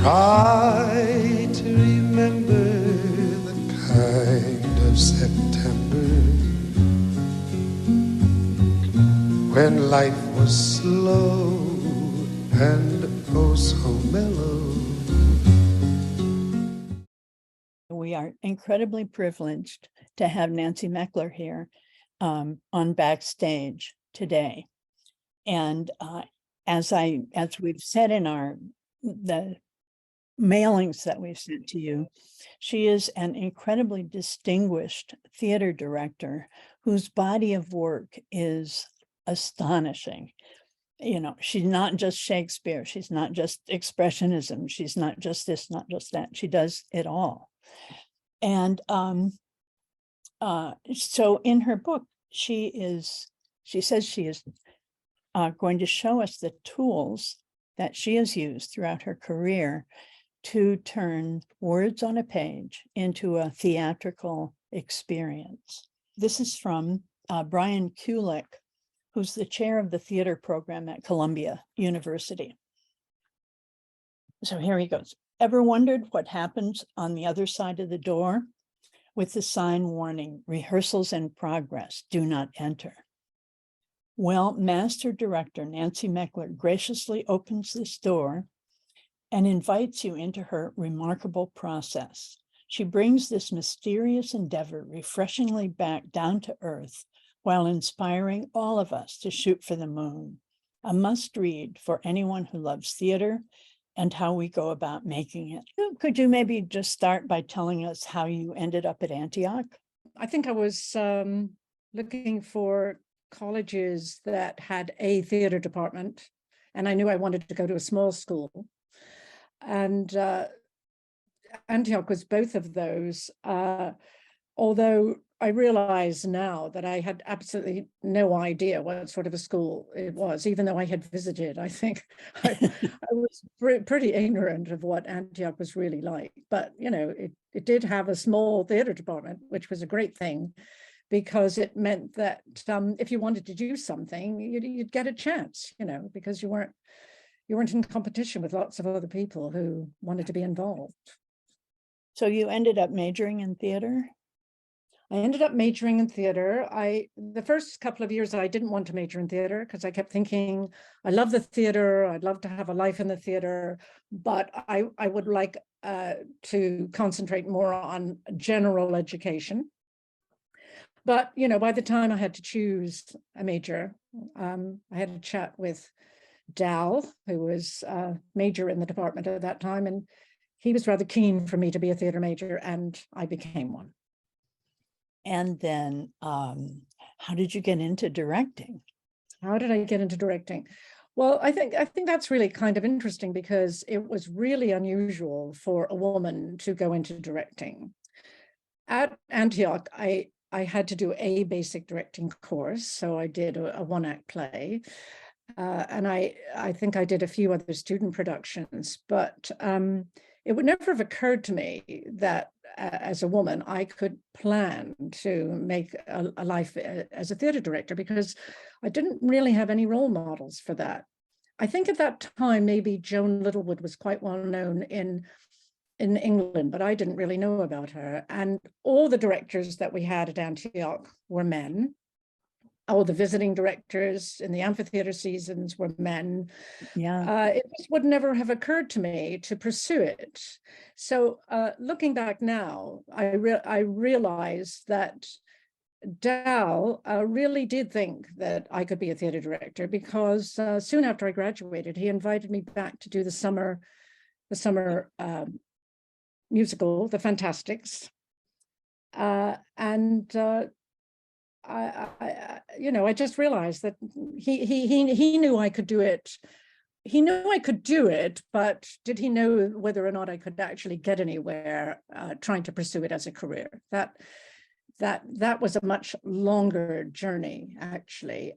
Try to remember the kind of September when life was slow and oh so mellow. We are incredibly privileged to have Nancy Meckler here on Backstage today. And as we've said in the mailings that we've sent to you, she is an incredibly distinguished theater director whose body of work is astonishing. You know, she's not just Shakespeare, she's not just expressionism, she's not just this, not just that, she does it all. And so in her book, she says she is going to show us the tools that she has used throughout her career to turn words on a page into a theatrical experience. This is from Brian Kulick, who's the chair of the theater program at Columbia University. So here he goes. Ever wondered what happens on the other side of the door with the sign warning, rehearsals in progress, do not enter? Well, master director Nancy Meckler graciously opens this door and invites you into her remarkable process. She brings this mysterious endeavor refreshingly back down to earth while inspiring all of us to shoot for the moon. A must read for anyone who loves theater and how we go about making it. Could you maybe just start by telling us how you ended up at Antioch? I think I was looking for colleges that had a theater department, and I knew I wanted to go to a small school. And Antioch was both of those, although I realize now that I had absolutely no idea what sort of a school it was, even though I had visited. I think I was pretty ignorant of what Antioch was really like. But, you know, it did have a small theater department, which was a great thing, because it meant that if you wanted to do something, you'd get a chance, you know, because you weren't in competition with lots of other people who wanted to be involved. So you ended up majoring in theater? I ended up majoring in theater. The first couple of years I didn't want to major in theater because I kept thinking, I love the theater, I'd love to have a life in the theater, but I would like to concentrate more on general education. But, you know, by the time I had to choose a major, I had a chat with Dal, who was a major in the department at that time, and he was rather keen for me to be a theater major, and I became one. And then how did you get into directing? How did I get into directing? Well, I think that's really kind of interesting because it was really unusual for a woman to go into directing. At Antioch, I had to do a basic directing course, so I did a one-act play. And I think I did a few other student productions, but it would never have occurred to me that as a woman, I could plan to make a life as a theater director because I didn't really have any role models for that. I think at that time, maybe Joan Littlewood was quite well known in England, but I didn't really know about her. And all the directors that we had at Antioch were men. All the visiting directors in the amphitheater seasons were men. Yeah. It just would never have occurred to me to pursue it. So looking back now, I realized that Dal really did think that I could be a theater director because soon after I graduated, he invited me back to do the summer musical, The Fantastics. I just realized that he knew I could do it. He knew I could do it, but did he know whether or not I could actually get anywhere trying to pursue it as a career? That was a much longer journey, actually.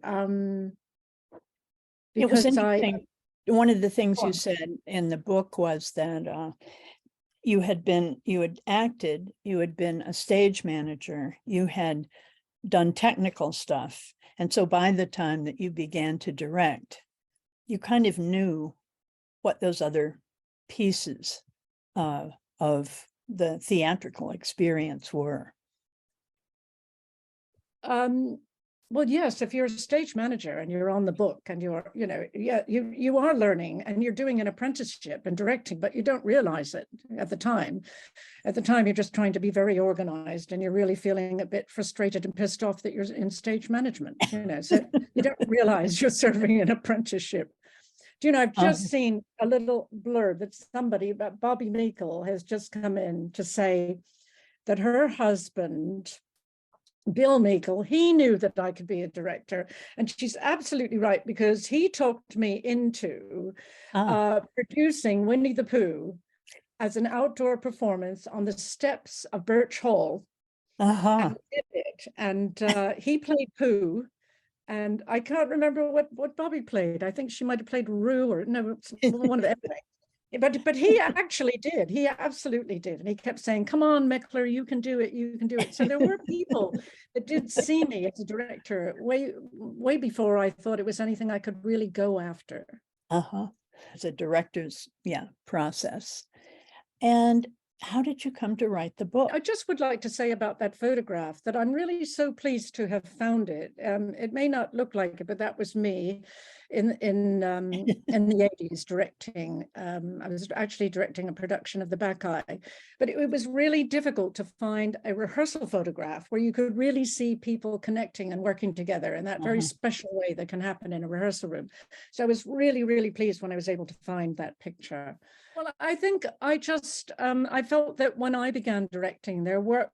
It was interesting. One of the things you said in the book was that you had acted, you had been a stage manager, you had done technical stuff. And so by the time that you began to direct, you kind of knew what those other pieces of the theatrical experience were? Well, yes, if you're a stage manager and you're on the book and you're, you are learning and you're doing an apprenticeship and directing, but you don't realize it at the time. At the time, you're just trying to be very organized and you're really feeling a bit frustrated and pissed off that you're in stage management, so you don't realize you're serving an apprenticeship. I've just seen a little blurb that somebody, Bobby Meikle, has just come in to say that her husband, Bill Meikle, he knew that I could be a director. And she's absolutely right, because he talked me into producing Winnie the Pooh as an outdoor performance on the steps of Birch Hall. And did it. And he played Pooh. And I can't remember what Bobby played. I think she might have played Roo, or no, one of everything. But he actually did. He absolutely did. And he kept saying, come on, Meckler, you can do it. You can do it. So there were people that did see me as a director way before I thought it was anything I could really go after. As a director's, process. And how did you come to write the book? I just would like to say about that photograph that I'm really so pleased to have found it. It may not look like it, but that was me in the 80s directing. I was actually directing a production of The Back Eye, but it was really difficult to find a rehearsal photograph where you could really see people connecting and working together in that very special way that can happen in a rehearsal room. So I was really, really pleased when I was able to find that picture. Well, I think I just, I felt that when I began directing, there weren't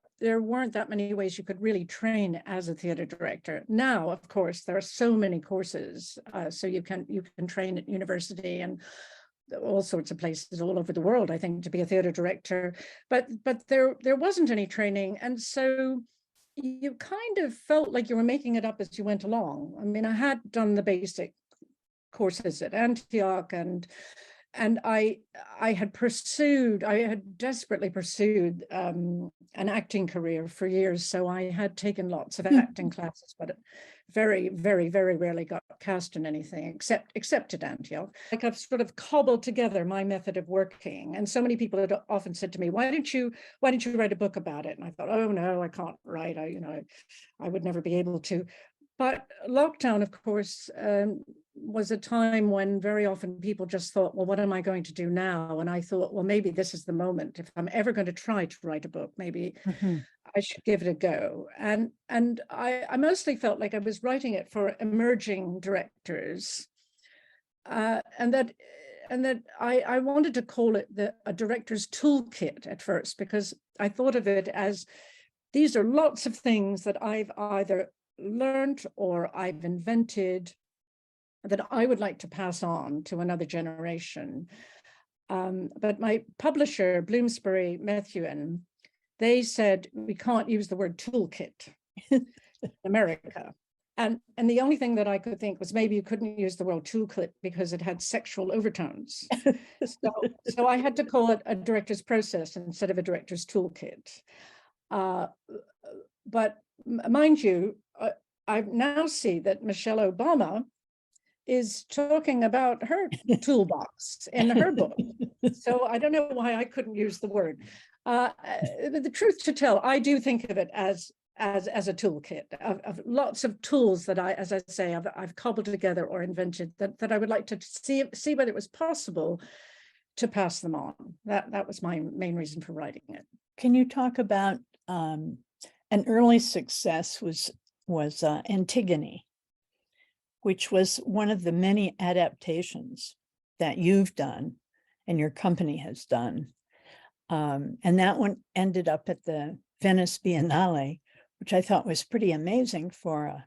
that many ways you could really train as a theater director. Now, of course, there are so many courses, so you can train at university and all sorts of places all over the world, I think, to be a theater director. But there wasn't any training, and so you kind of felt like you were making it up as you went along. I mean, I had done the basic courses at Antioch, and I had desperately pursued an acting career for years. So I had taken lots of acting classes, but very, very, very rarely got cast in anything except at Antioch. Like, I've sort of cobbled together my method of working. And so many people had often said to me, why didn't you write a book about it? And I thought, oh no, I can't write. I would never be able to. But lockdown, of course, was a time when very often people just thought, well, what am I going to do now? And I thought, well, maybe this is the moment. If I'm ever going to try to write a book, maybe I should give it a go. And I mostly felt like I was writing it for emerging directors, and that I wanted to call it a director's toolkit at first, because I thought of it as these are lots of things that I've either learned or I've invented that I would like to pass on to another generation. But my publisher, Bloomsbury Methuen, they said, we can't use the word toolkit in America. And the only thing that I could think was maybe you couldn't use the word toolkit because it had sexual overtones. So I had to call it a director's process instead of a director's toolkit. But mind you, I now see that Michelle Obama is talking about her toolbox in her book. So I don't know why I couldn't use the word. The truth to tell, I do think of it as a toolkit of lots of tools that as I say, I've cobbled together or invented that I would like to see whether it was possible to pass them on. That was my main reason for writing it. Can you talk about an early success was Antigone, which was one of the many adaptations that you've done and your company has done. And that one ended up at the Venice Biennale, which I thought was pretty amazing for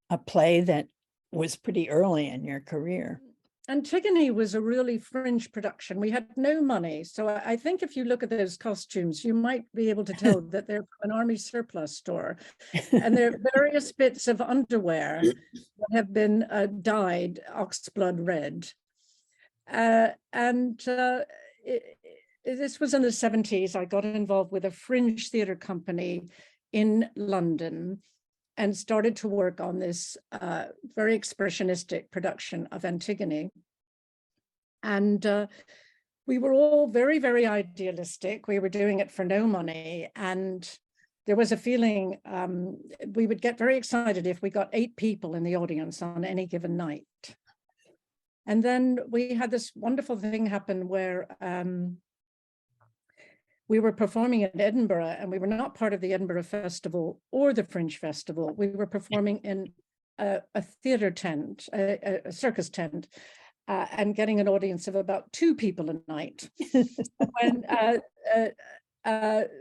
a play that was pretty early in your career. Antigone was a really fringe production. We had no money. So I think if you look at those costumes, you might be able to tell that they're from an army surplus store. And there are various bits of underwear that have been dyed oxblood red. This was in the 70s. I got involved with a fringe theatre company in London and started to work on this very expressionistic production of Antigone. And we were all very, very idealistic. We were doing it for no money. And there was a feeling we would get very excited if we got 8 people in the audience on any given night. And then we had this wonderful thing happen where we were performing in Edinburgh, and we were not part of the Edinburgh Festival or the Fringe Festival. We were performing in a theatre tent, a circus tent, and getting an audience of about 2 people a night. When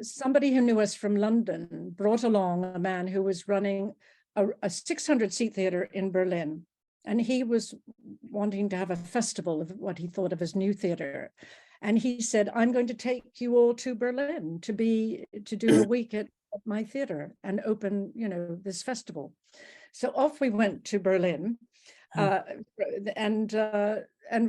somebody who knew us from London brought along a man who was running a 600-seat theatre in Berlin. And he was wanting to have a festival of what he thought of as new theatre. And he said, I'm going to take you all to Berlin to do a week at my theatre and open, this festival. So off we went to Berlin. And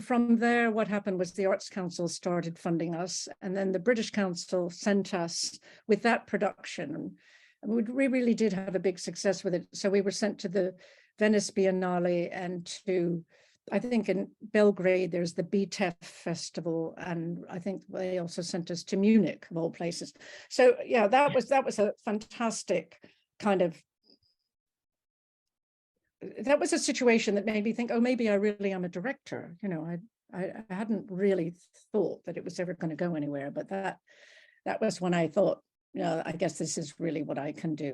from there, what happened was the Arts Council started funding us. And then the British Council sent us with that production. And we really did have a big success with it. So we were sent to the Venice Biennale and to, I think in Belgrade, there's the BTEF festival. And I think they also sent us to Munich, of all places. So yeah, that was a fantastic kind of, that was a situation that made me think, oh, maybe I really am a director. I hadn't really thought that it was ever going to go anywhere, but that was when I thought, I guess this is really what I can do.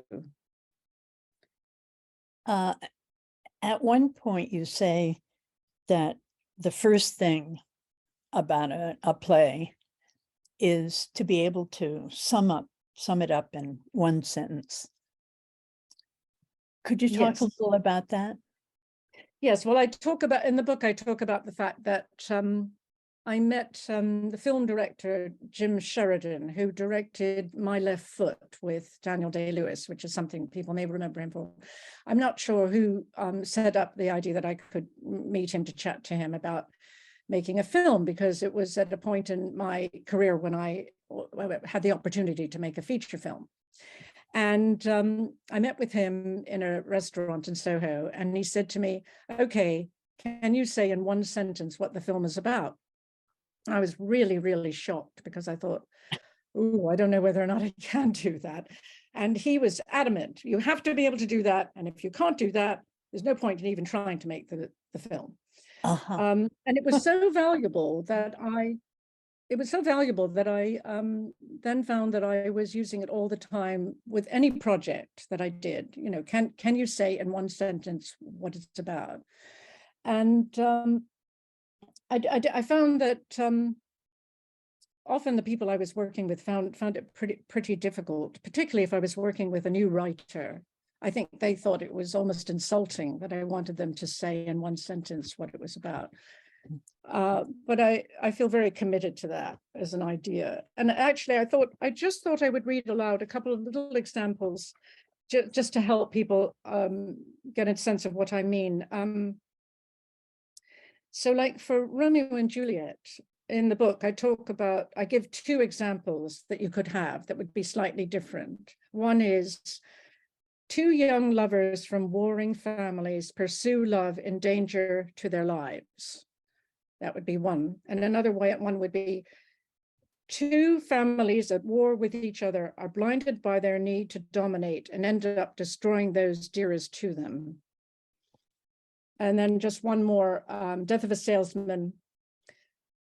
At one point, you say that the first thing about a play is to be able to sum it up in one sentence. Could you talk a little about that? Yes, well, in the book, I talk about the fact that I met the film director, Jim Sheridan, who directed My Left Foot with Daniel Day-Lewis, which is something people may remember him for. I'm not sure who set up the idea that I could meet him to chat to him about making a film, because it was at a point in my career when I had the opportunity to make a feature film. And I met with him in a restaurant in Soho, and he said to me, okay, can you say in one sentence what the film is about? I was really, really shocked, because I thought, oh, I don't know whether or not I can do that. And he was adamant, you have to be able to do that. And if you can't do that, there's no point in even trying to make the film. And it was so valuable that I then found that I was using it all the time with any project that I did. Can you say in one sentence what it's about? And I found that often the people I was working with found it pretty difficult, particularly if I was working with a new writer. I think they thought it was almost insulting that I wanted them to say in one sentence what it was about. But I feel very committed to that as an idea. And actually, I just thought I would read aloud a couple of little examples just to help people get a sense of what I mean. So like for Romeo and Juliet, in the book, I give 2 examples that you could have that would be slightly different. One is 2 young lovers from warring families pursue love in danger to their lives. That would be one. And another one would be 2 families at war with each other are blinded by their need to dominate and end up destroying those dearest to them. And then just one more, Death of a Salesman.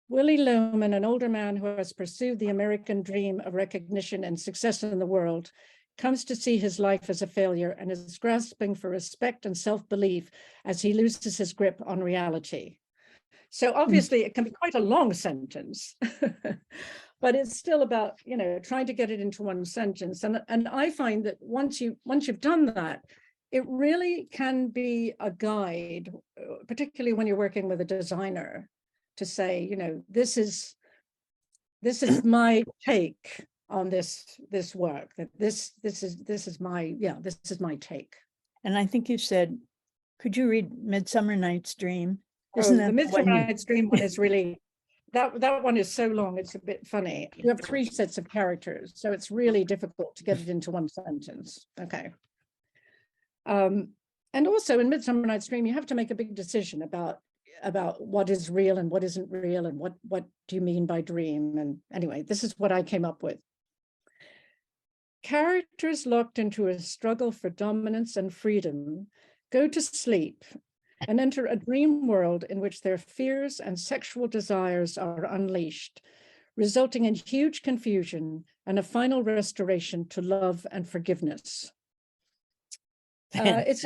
Willie Loman, an older man who has pursued the American dream of recognition and success in the world, comes to see his life as a failure and is grasping for respect and self-belief as he loses his grip on reality. So obviously it can be quite a long sentence, but it's still about, trying to get it into one sentence. And I find that once you've done that, it really can be a guide, particularly when you're working with a designer, to say, this is my take on this work, that this is my take. And I think you said, could you read Midsummer Night's Dream? Isn't that the Midsummer Night's Dream one is really, that one is so long, it's a bit funny. You have 3 sets of characters, so it's really difficult to get it into one sentence. Okay. And also in Midsummer Night's Dream, you have to make a big decision about about what is real and what isn't real, and what do you mean by dream. And anyway, this is what I came up with. Characters locked into a struggle for dominance and freedom go to sleep and enter a dream world in which their fears and sexual desires are unleashed, resulting in huge confusion and a final restoration to love and forgiveness. It's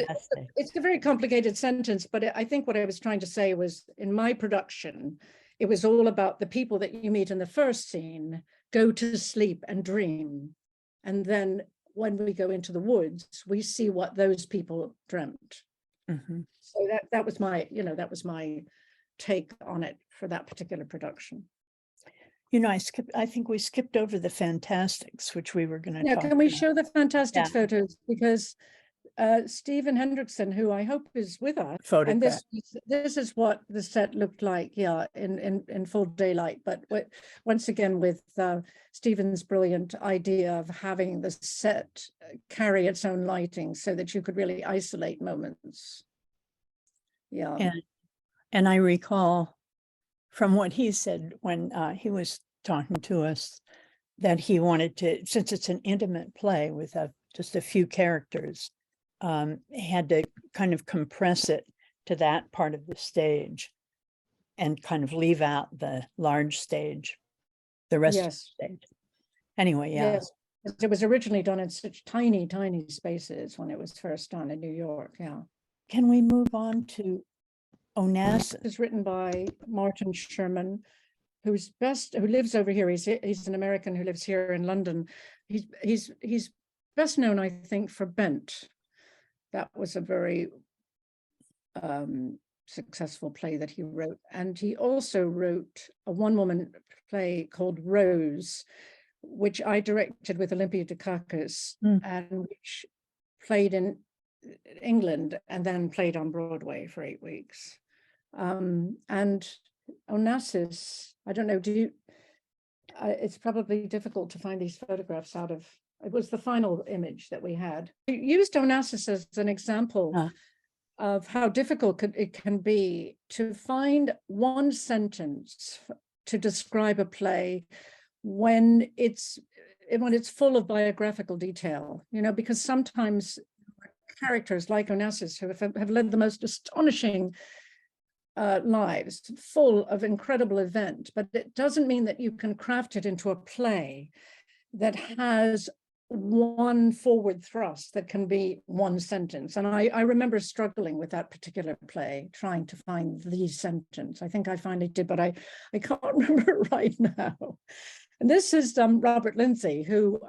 a very complicated sentence, but I think what I was trying to say was, in my production, it was all about the people that you meet in the first scene go to sleep and dream. And then when we go into the woods, we see what those people dreamt. Mm-hmm. So that was my, that was my take on it for that particular production. I think we skipped over the Fantastics, which we were going to talk Can we about. show the Fantastics photos? Because Stephen Hendrickson, who I hope is with us, and this is what the set looked like, in full daylight. But once again, with Stephen's brilliant idea of having the set carry its own lighting so that you could really isolate moments. Yeah. And I recall from what he said when he was talking to us that he wanted to, since it's an intimate play with just a few characters, had to kind of compress it to that part of the stage and kind of leave out the large stage, the rest of the stage. Anyway, Yes. It was originally done in such tiny, tiny spaces when it was first done in New York. Yeah. Can we move on to Onassis? It's written by Martin Sherman, who lives over here. He's an American who lives here in London. He's best known, I think, for Bent. That was a very successful play that he wrote. And he also wrote a one-woman play called Rose, which I directed with Olympia Dukakis, and which played in England and then played on Broadway for 8 weeks. And Onassis, I don't know, it's probably difficult to find these photographs it was the final image that we had. We used Onassis as an example of how difficult it can be to find one sentence to describe a play when it's full of biographical detail, because sometimes characters like Onassis, who have led the most astonishing lives, full of incredible event, but it doesn't mean that you can craft it into a play that has one forward thrust that can be one sentence. And I remember struggling with that particular play, trying to find the sentence. I think I finally did, but I can't remember it right now. And this is Robert Lindsay, who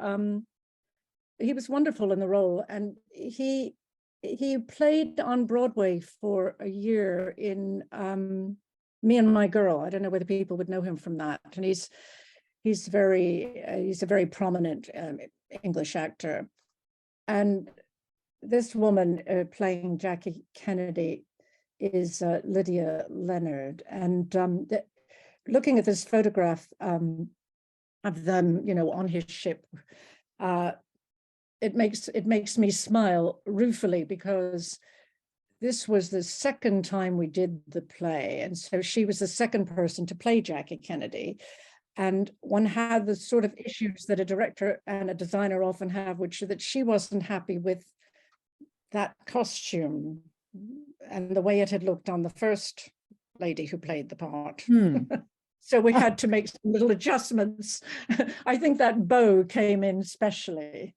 he was wonderful in the role, and he played on Broadway for a year in Me and My Girl. I don't know whether people would know him from that. And he's a very prominent English actor. And this woman playing Jackie Kennedy is Lydia Leonard. And looking at this photograph of them, on his ship, it makes me smile ruefully, because this was the second time we did the play. And so she was the second person to play Jackie Kennedy. And one had the sort of issues that a director and a designer often have, which is that she wasn't happy with that costume and the way it had looked on the first lady who played the part. So we had to make some little adjustments. I think that bow came in specially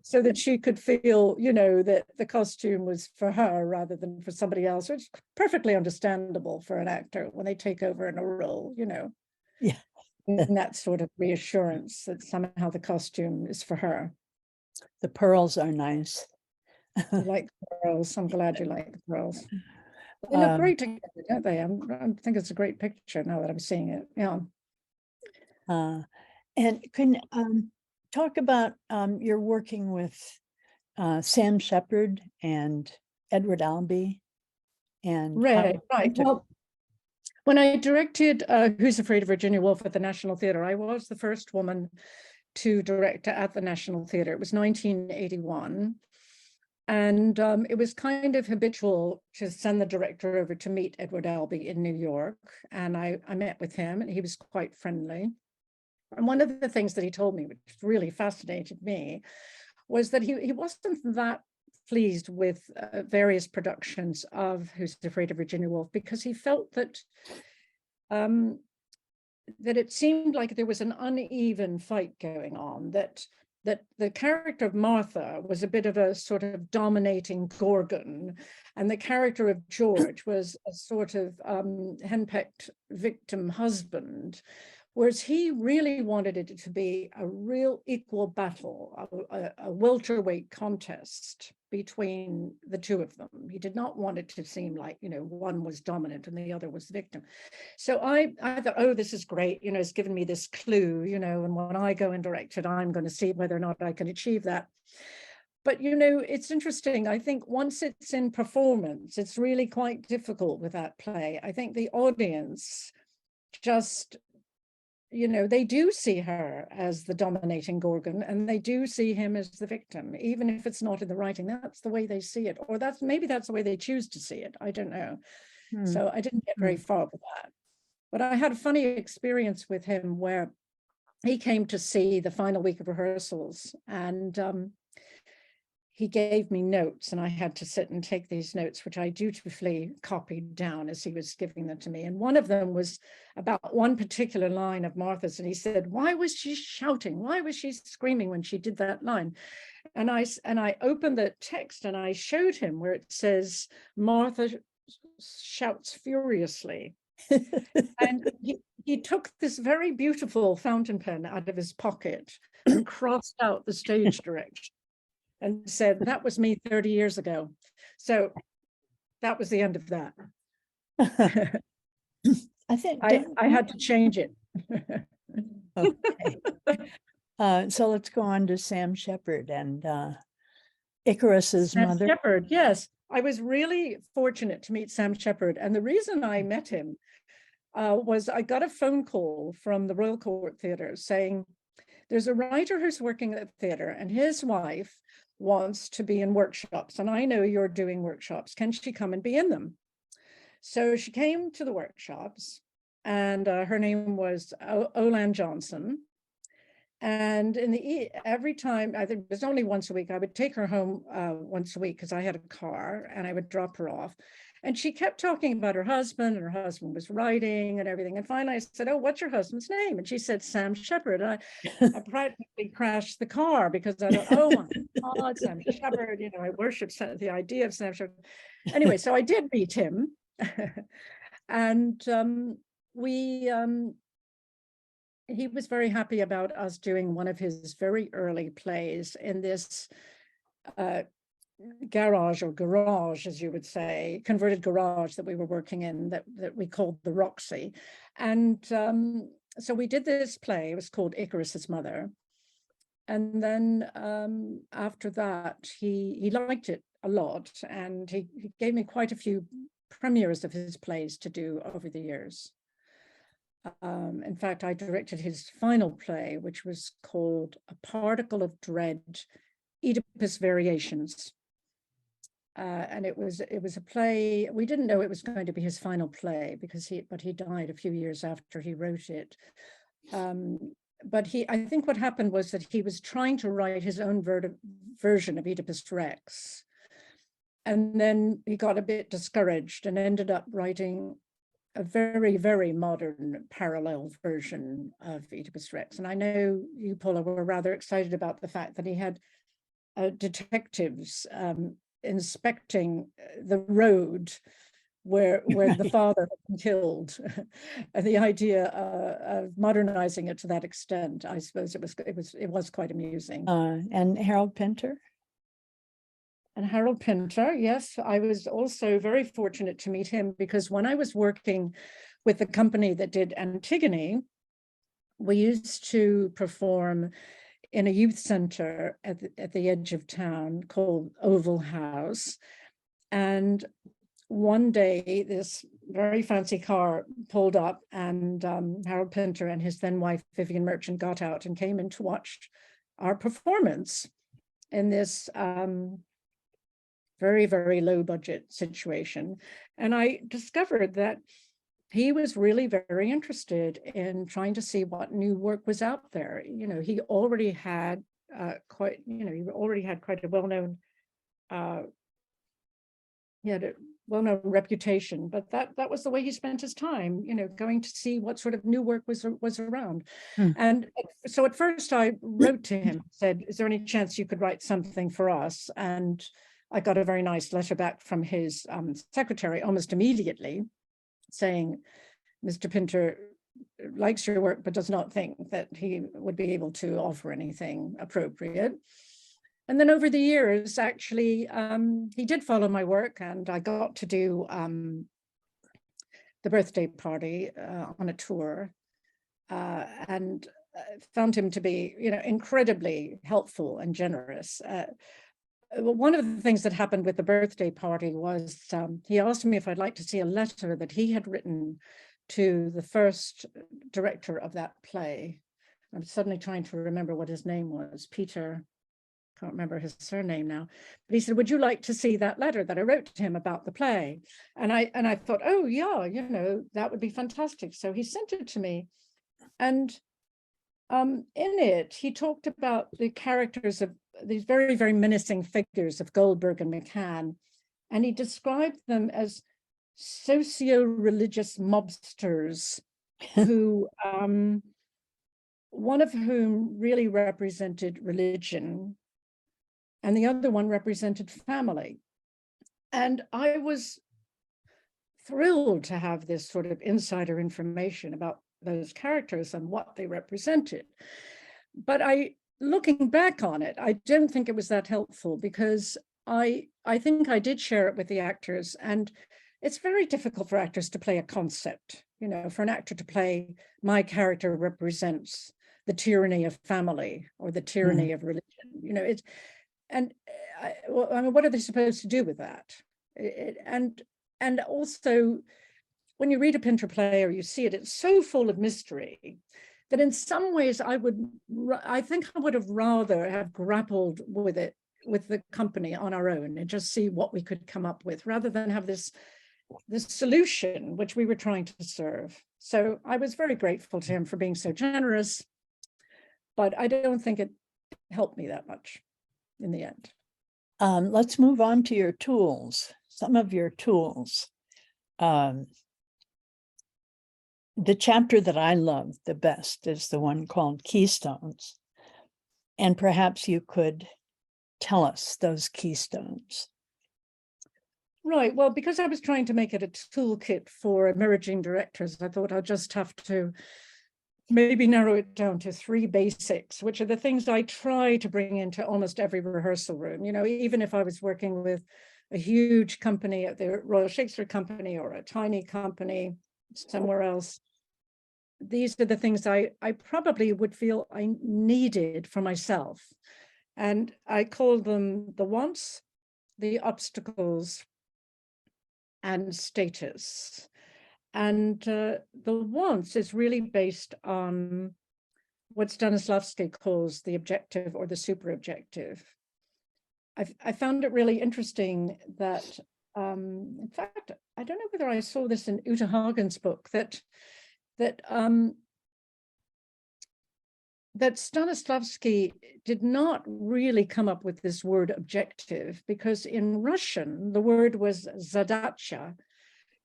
so that she could feel, that the costume was for her rather than for somebody else, which is perfectly understandable for an actor when they take over in a role, Yeah. And that sort of reassurance that somehow the costume is for her. The pearls are nice. You like the pearls. I'm glad you like the pearls. They look great together, don't they? I think it's a great picture now that I'm seeing it. Yeah. And can talk about you're working with Sam Shepard and Edward Albee, and right. Well, when I directed Who's Afraid of Virginia Woolf at the National Theatre, I was the first woman to direct at the National Theatre. It was 1981. And it was kind of habitual to send the director over to meet Edward Albee in New York. And I met with him, and he was quite friendly. And one of the things that he told me, which really fascinated me, was that he wasn't that pleased with various productions of Who's Afraid of Virginia Woolf, because he felt that that it seemed like there was an uneven fight going on, that the character of Martha was a bit of a sort of dominating Gorgon, and the character of George was a sort of henpecked victim husband, whereas he really wanted it to be a real equal battle, a welterweight contest between the two of them. He did not want it to seem like, you know, one was dominant and the other was the victim. So I thought, oh, this is great, you know, it's given me this clue, you know, and when I go and direct it, I'm going to see whether or not I can achieve that. But, you know, it's interesting. I think once it's in performance, it's really quite difficult with that play. I think the audience just, you know, they do see her as the dominating Gorgon, and they do see him as the victim, even if it's not in the writing. That's the way they see it, or maybe that's the way they choose to see it. I don't know. So I didn't get very far with that. But I had a funny experience with him where he came to see the final week of rehearsals, and he gave me notes, and I had to sit and take these notes, which I dutifully copied down as he was giving them to me. And one of them was about one particular line of Martha's, and he said, "Why was she shouting? Why was she screaming when she did that line?" And I opened the text and I showed him where it says, "Martha shouts furiously." And he took this very beautiful fountain pen out of his pocket and crossed out the stage direction and said, "That was me 30 years ago." So that was the end of that. I think I had to change it. Okay. So let's go on to Sam Shepard and Icarus's Sam mother. Shepard, yes. I was really fortunate to meet Sam Shepard. And the reason I met him was I got a phone call from the Royal Court Theatre saying, there's a writer who's working at the theatre and his wife wants to be in workshops. And I know you're doing workshops. Can she come and be in them? So she came to the workshops, and her name was Olan Johnson. And every time, I think it was only once a week, I would take her home once a week because I had a car, and I would drop her off. And she kept talking about her husband, and her husband was writing and everything. And finally I said, "Oh, what's your husband's name?" And she said, "Sam Shepard." And I practically crashed the car because I thought, oh my God, Sam Shepard, you know, I worship the idea of Sam Shepard. Anyway, so I did meet him. And he was very happy about us doing one of his very early plays in this garage, as you would say, converted garage that we were working in, that we called the Roxy. And so we did this play. It was called Icarus's Mother. And then after that, he liked it a lot, and he gave me quite a few premieres of his plays to do over the years. In fact, I directed his final play, which was called A Particle of Dread, Oedipus Variations. And it was a play. We didn't know it was going to be his final play but he died a few years after he wrote it. But I think what happened was that he was trying to write his own version of Oedipus Rex. And then he got a bit discouraged and ended up writing a very, very modern parallel version of Oedipus Rex. And I know you, Paula, were rather excited about the fact that he had detectives inspecting the road where the father had been killed. And the idea of modernizing it to that extent, I suppose it was quite amusing. And Harold Pinter. And Harold Pinter, yes, I was also very fortunate to meet him, because when I was working with the company that did Antigone, we used to perform in a youth center at the edge of town called Oval House. And one day, this very fancy car pulled up, and Harold Pinter and his then wife, Vivian Merchant, got out and came in to watch our performance in this very, very low budget situation. And I discovered that he was really very interested in trying to see what new work was out there. You know, he already had quite a well-known he had a well-known reputation, but that was the way he spent his time, you know, going to see what sort of new work was around. And so at first I wrote to him, said, is there any chance you could write something for us? And I got a very nice letter back from his secretary almost immediately saying, Mr. Pinter likes your work, but does not think that he would be able to offer anything appropriate. And then over the years, actually, he did follow my work, and I got to do the birthday party on a tour, and found him to be, you know, incredibly helpful and generous. One of the things that happened with the birthday party was he asked me if I'd like to see a letter that he had written to the first director of that play. I'm suddenly trying to remember what his name was, Peter. Can't remember his surname now, but he said, would you like to see that letter that I wrote to him about the play? And I thought, oh yeah, you know, that would be fantastic. So he sent it to me, and in it, he talked about the characters of these very, very menacing figures of Goldberg and McCann, and he described them as socio-religious mobsters who, one of whom really represented religion, and the other one represented family. And I was thrilled to have this sort of insider information about those characters and what they represented. But looking back on it, I don't think it was that helpful, because I think I did share it with the actors, and it's very difficult for actors to play a concept. You know, for an actor to play, my character represents the tyranny of family or the tyranny of religion. You know, it's, and well, I mean, what are they supposed to do with that? And also, when you read a Pinter play or you see it, it's so full of mystery that in some ways I think I would have rather have grappled with it with the company on our own and just see what we could come up with, rather than have this solution which we were trying to serve. So I was very grateful to him for being so generous, but I don't think it helped me that much in the end. Let's move on to your tools, some of your tools. The chapter that I love the best is the one called Keystones. And perhaps you could tell us those keystones. Right. Well, because I was trying to make it a toolkit for emerging directors, I thought I'll just have to maybe narrow it down to 3 basics, which are the things I try to bring into almost every rehearsal room. You know, even if I was working with a huge company at the Royal Shakespeare Company or a tiny company somewhere else, these are the things I probably would feel I needed for myself. And I call them the wants, the obstacles, and status. And the wants is really based on what Stanislavski calls the objective or the super objective. I found it really interesting that, in fact, I don't know whether I saw this in Uta Hagen's book, that Stanislavski did not really come up with this word objective, because in Russian, the word was zadacha,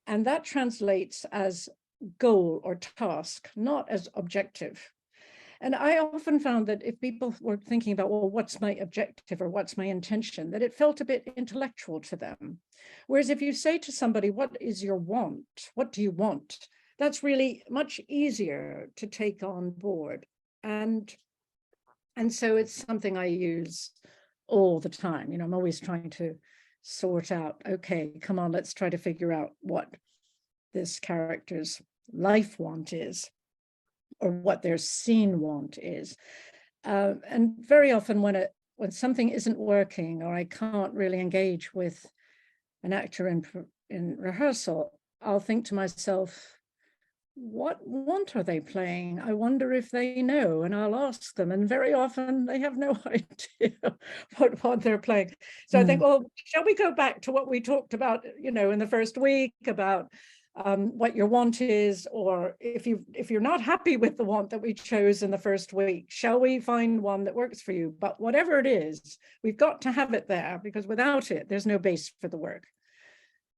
and that translates as goal or task, not as objective. And I often found that if people were thinking about, well, what's my objective or what's my intention, that it felt a bit intellectual to them. Whereas if you say to somebody, what is your want? What do you want? That's really much easier to take on board. And so it's something I use all the time. You know, I'm always trying to sort out, okay, come on, let's try to figure out what this character's life want is, or what their scene want is. And very often when something isn't working, or I can't really engage with an actor in rehearsal, I'll think to myself, what want are they playing? I wonder if they know, and I'll ask them. And very often they have no idea what they're playing. So I think, well, shall we go back to what we talked about, in the first week about what your want is, or if you're not happy with the want that we chose in the first week, shall we find one that works for you? But whatever it is, we've got to have it there, because without it, there's no base for the work.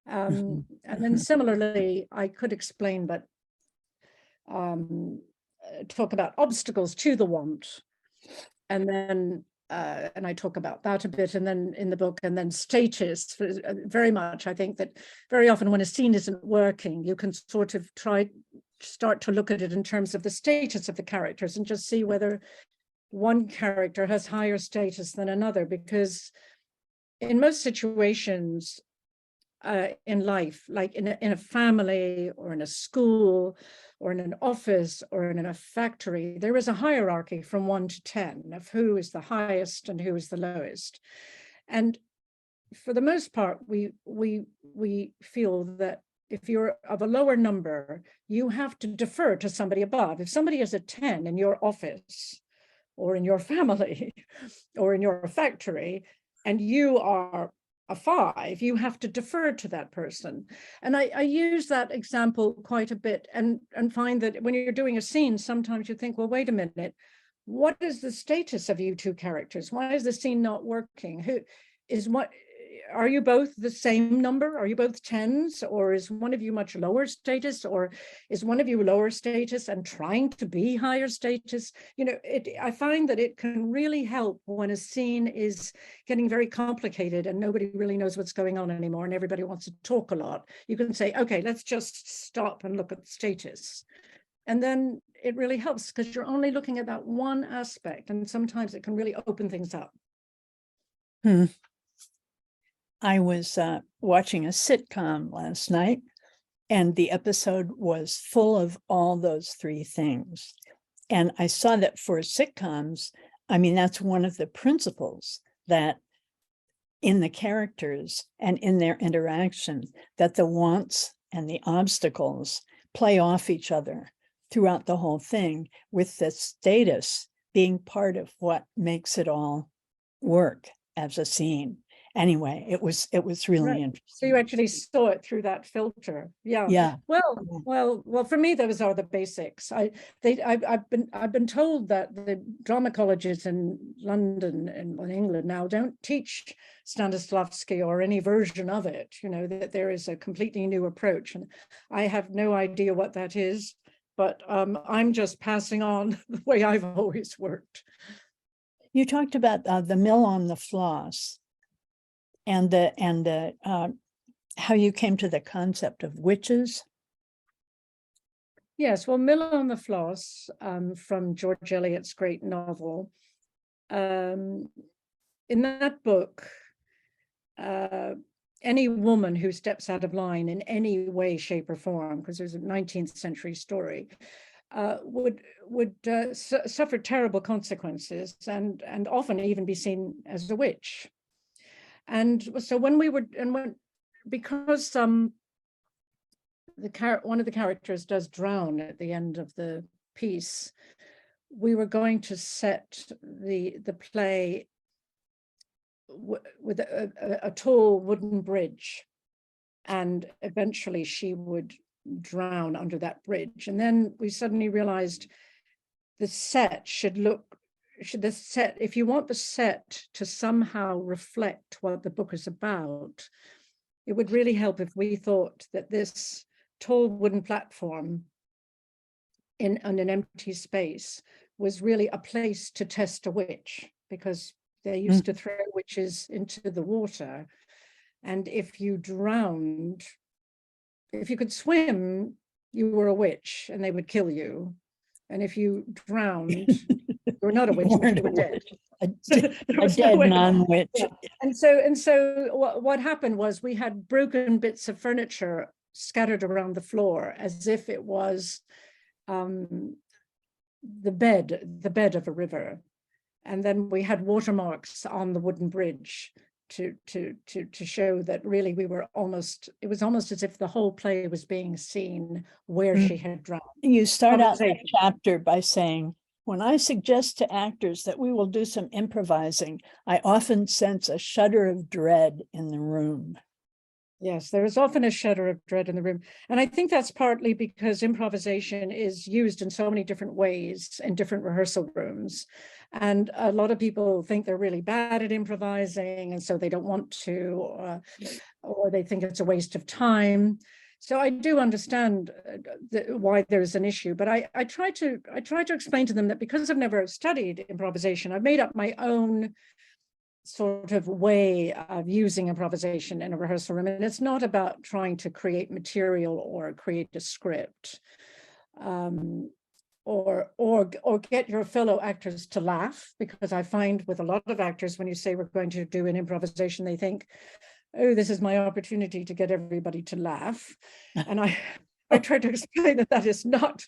And then similarly, I could explain, but talk about obstacles to the want, and then and I talk about that a bit, and then in the book, and then status. Very much, I think that very often when a scene isn't working, you can sort of start to look at it in terms of the status of the characters, and just see whether one character has higher status than another, because in most situations in life, like in a family, or in a school, or in an office, or in a factory, there is a hierarchy from 1 to 10 of who is the highest and who is the lowest. And for the most part, we feel that if you're of a lower number, you have to defer to somebody above. If somebody is a 10 in your office, or in your family, or in your factory, and you are a 5, you have to defer to that person. And I use that example quite a bit, and find that when you're doing a scene, sometimes you think, well, wait a minute, what is the status of you two characters? Why is the scene not working? Are you both the same number? Are you both 10s? Or is one of you much lower status? Or is one of you lower status and trying to be higher status? I find that it can really help when a scene is getting very complicated and nobody really knows what's going on anymore, and everybody wants to talk a lot. You can say, okay, let's just stop and look at status. And then it really helps, because you're only looking at that one aspect, and sometimes it can really open things up. I was watching a sitcom last night, and the episode was full of all those 3 things. And I saw that for sitcoms, I mean, that's one of the principles, that in the characters and in their interaction, that the wants and the obstacles play off each other throughout the whole thing, with the status being part of what makes it all work as a scene. Anyway, it was really Right. interesting. So you actually saw it through that filter. Yeah. Well, for me, those are the basics. I've been told that the drama colleges in London and in England now don't teach Stanislavski or any version of it, that there is a completely new approach. And I have no idea what that is, but I'm just passing on the way I've always worked. You talked about the mill on the floss, and how you came to the concept of witches. Yes, well, Mill on the Floss, from George Eliot's great novel. In that book, any woman who steps out of line in any way, shape, or form, because there's a 19th century story, would suffer terrible consequences, and often even be seen as a witch. And so because one of the characters does drown at the end of the piece, we were going to set the play with a tall wooden bridge, and eventually she would drown under that bridge. And then we suddenly realized the set if you want the set to somehow reflect what the book is about, it would really help if we thought that this tall wooden platform on an empty space was really a place to test a witch, because they used to throw witches into the water. And if you drowned, if you could swim, you were a witch and they would kill you. And if you drowned, you were not a witch, but you were dead. A dead non-witch. Yeah. And so what happened was, we had broken bits of furniture scattered around the floor, as if it was the bed of a river. And then we had watermarks on the wooden bridge to show that really we were almost, it was almost as if the whole play was being seen where she had drowned. You start out that chapter by saying, when I suggest to actors that we will do some improvising, I often sense a shudder of dread in the room. Yes, there is often a shudder of dread in the room. And I think that's partly because improvisation is used in so many different ways in different rehearsal rooms. And a lot of people think they're really bad at improvising, and so they don't want to, or they think it's a waste of time. So I do understand why there's an issue, but I try to explain to them that because I've never studied improvisation, I've made up my own sort of way of using improvisation in a rehearsal room. And it's not about trying to create material or create a script, or get your fellow actors to laugh, because I find with a lot of actors, when you say we're going to do an improvisation, they think, oh, this is my opportunity to get everybody to laugh. And I try to explain that that is not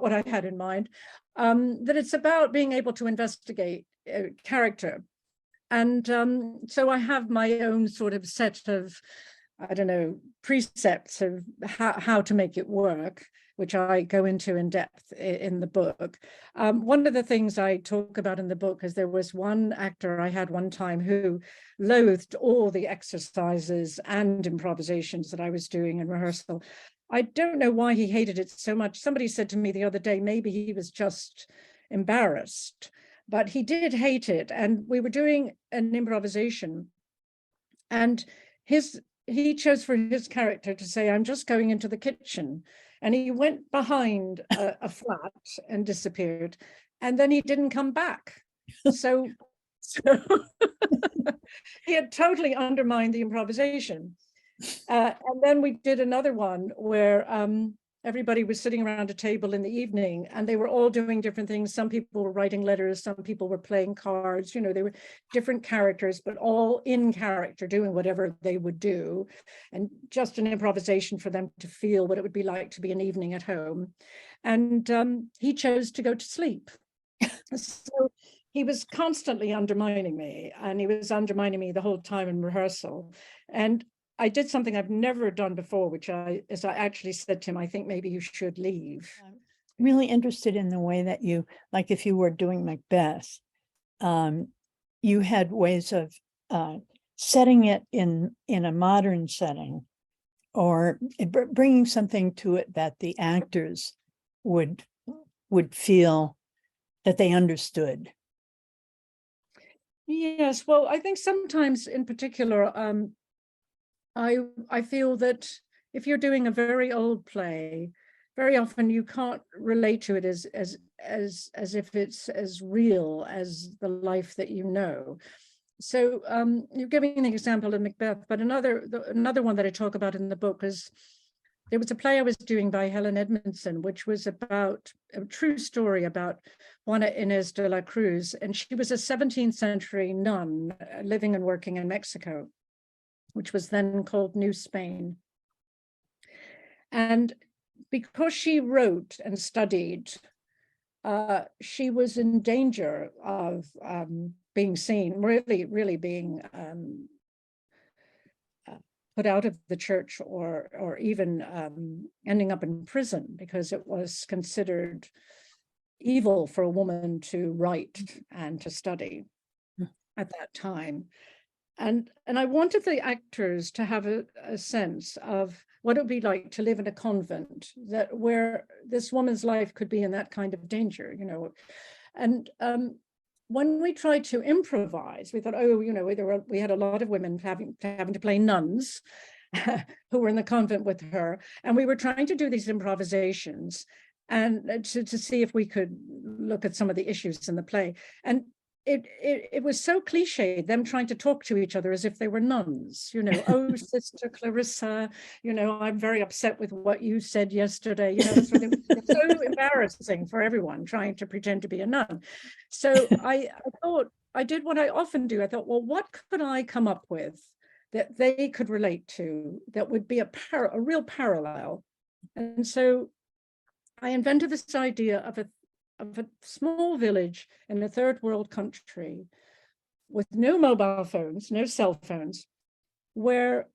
what I had in mind, that it's about being able to investigate character. And so I have my own sort of set of, I don't know, precepts of how to make it work, which I go into in depth in the book. One of the things I talk about in the book is there was one actor I had one time who loathed all the exercises and improvisations that I was doing in rehearsal. I don't know why he hated it so much. Somebody said to me the other day, maybe he was just embarrassed, but he did hate it. And we were doing an improvisation, and he chose for his character to say, I'm just going into the kitchen. And he went behind a flat and disappeared. And then he didn't come back. So he had totally undermined the improvisation. And then we did another one where everybody was sitting around a table in the evening, and they were all doing different things. Some people were writing letters, some people were playing cards, you know, they were different characters, but all in character, doing whatever they would do, and just an improvisation for them to feel what it would be like to be an evening at home. And he chose to go to sleep. So he was constantly undermining me, and he was undermining me the whole time in rehearsal. And I did something I've never done before, which I actually said to him, I think maybe you should leave. I'm really interested in the way that you, like if you were doing Macbeth, you had ways of setting it in a modern setting, or bringing something to it that the actors would feel that they understood. Yes, well, I think sometimes in particular, I feel that if you're doing a very old play, very often you can't relate to it as if it's as real as the life that you know. So you're giving an example of Macbeth, but another one that I talk about in the book is there was a play I was doing by Helen Edmondson, which was about a true story about Juana Inés de la Cruz, and she was a 17th century nun living and working in Mexico, which was then called New Spain. And because she wrote and studied, she was in danger of being seen, really being put out of the church, or even ending up in prison, because it was considered evil for a woman to write and to study at that time. And I wanted the actors to have a sense of what it would be like to live in a convent, that where this woman's life could be in that kind of danger, you know. And when we tried to improvise, we thought, oh, you know, we had a lot of women having to play nuns who were in the convent with her, and we were trying to do these improvisations and to see if we could look at some of the issues in the play. And it was so cliched, them trying to talk to each other as if they were nuns, you know. Oh, Sister Clarissa, you know, I'm very upset with what you said yesterday, you know. That's what it was so embarrassing for everyone trying to pretend to be a nun. So I thought, I did what I often do. I thought, well, what could I come up with that they could relate to, that would be a real parallel? And so I invented this idea of a small village in a third world country with no mobile phones, no cell phones, where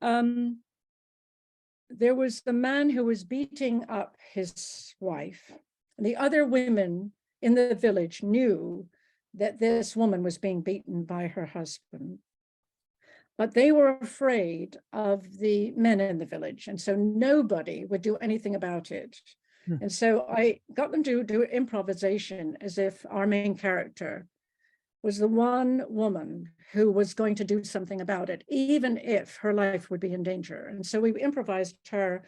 there was the man who was beating up his wife. And the other women in the village knew that this woman was being beaten by her husband. But they were afraid of the men in the village. And so nobody would do anything about it. And so I got them to do improvisation as if our main character was the one woman who was going to do something about it, even if her life would be in danger. And so we improvised her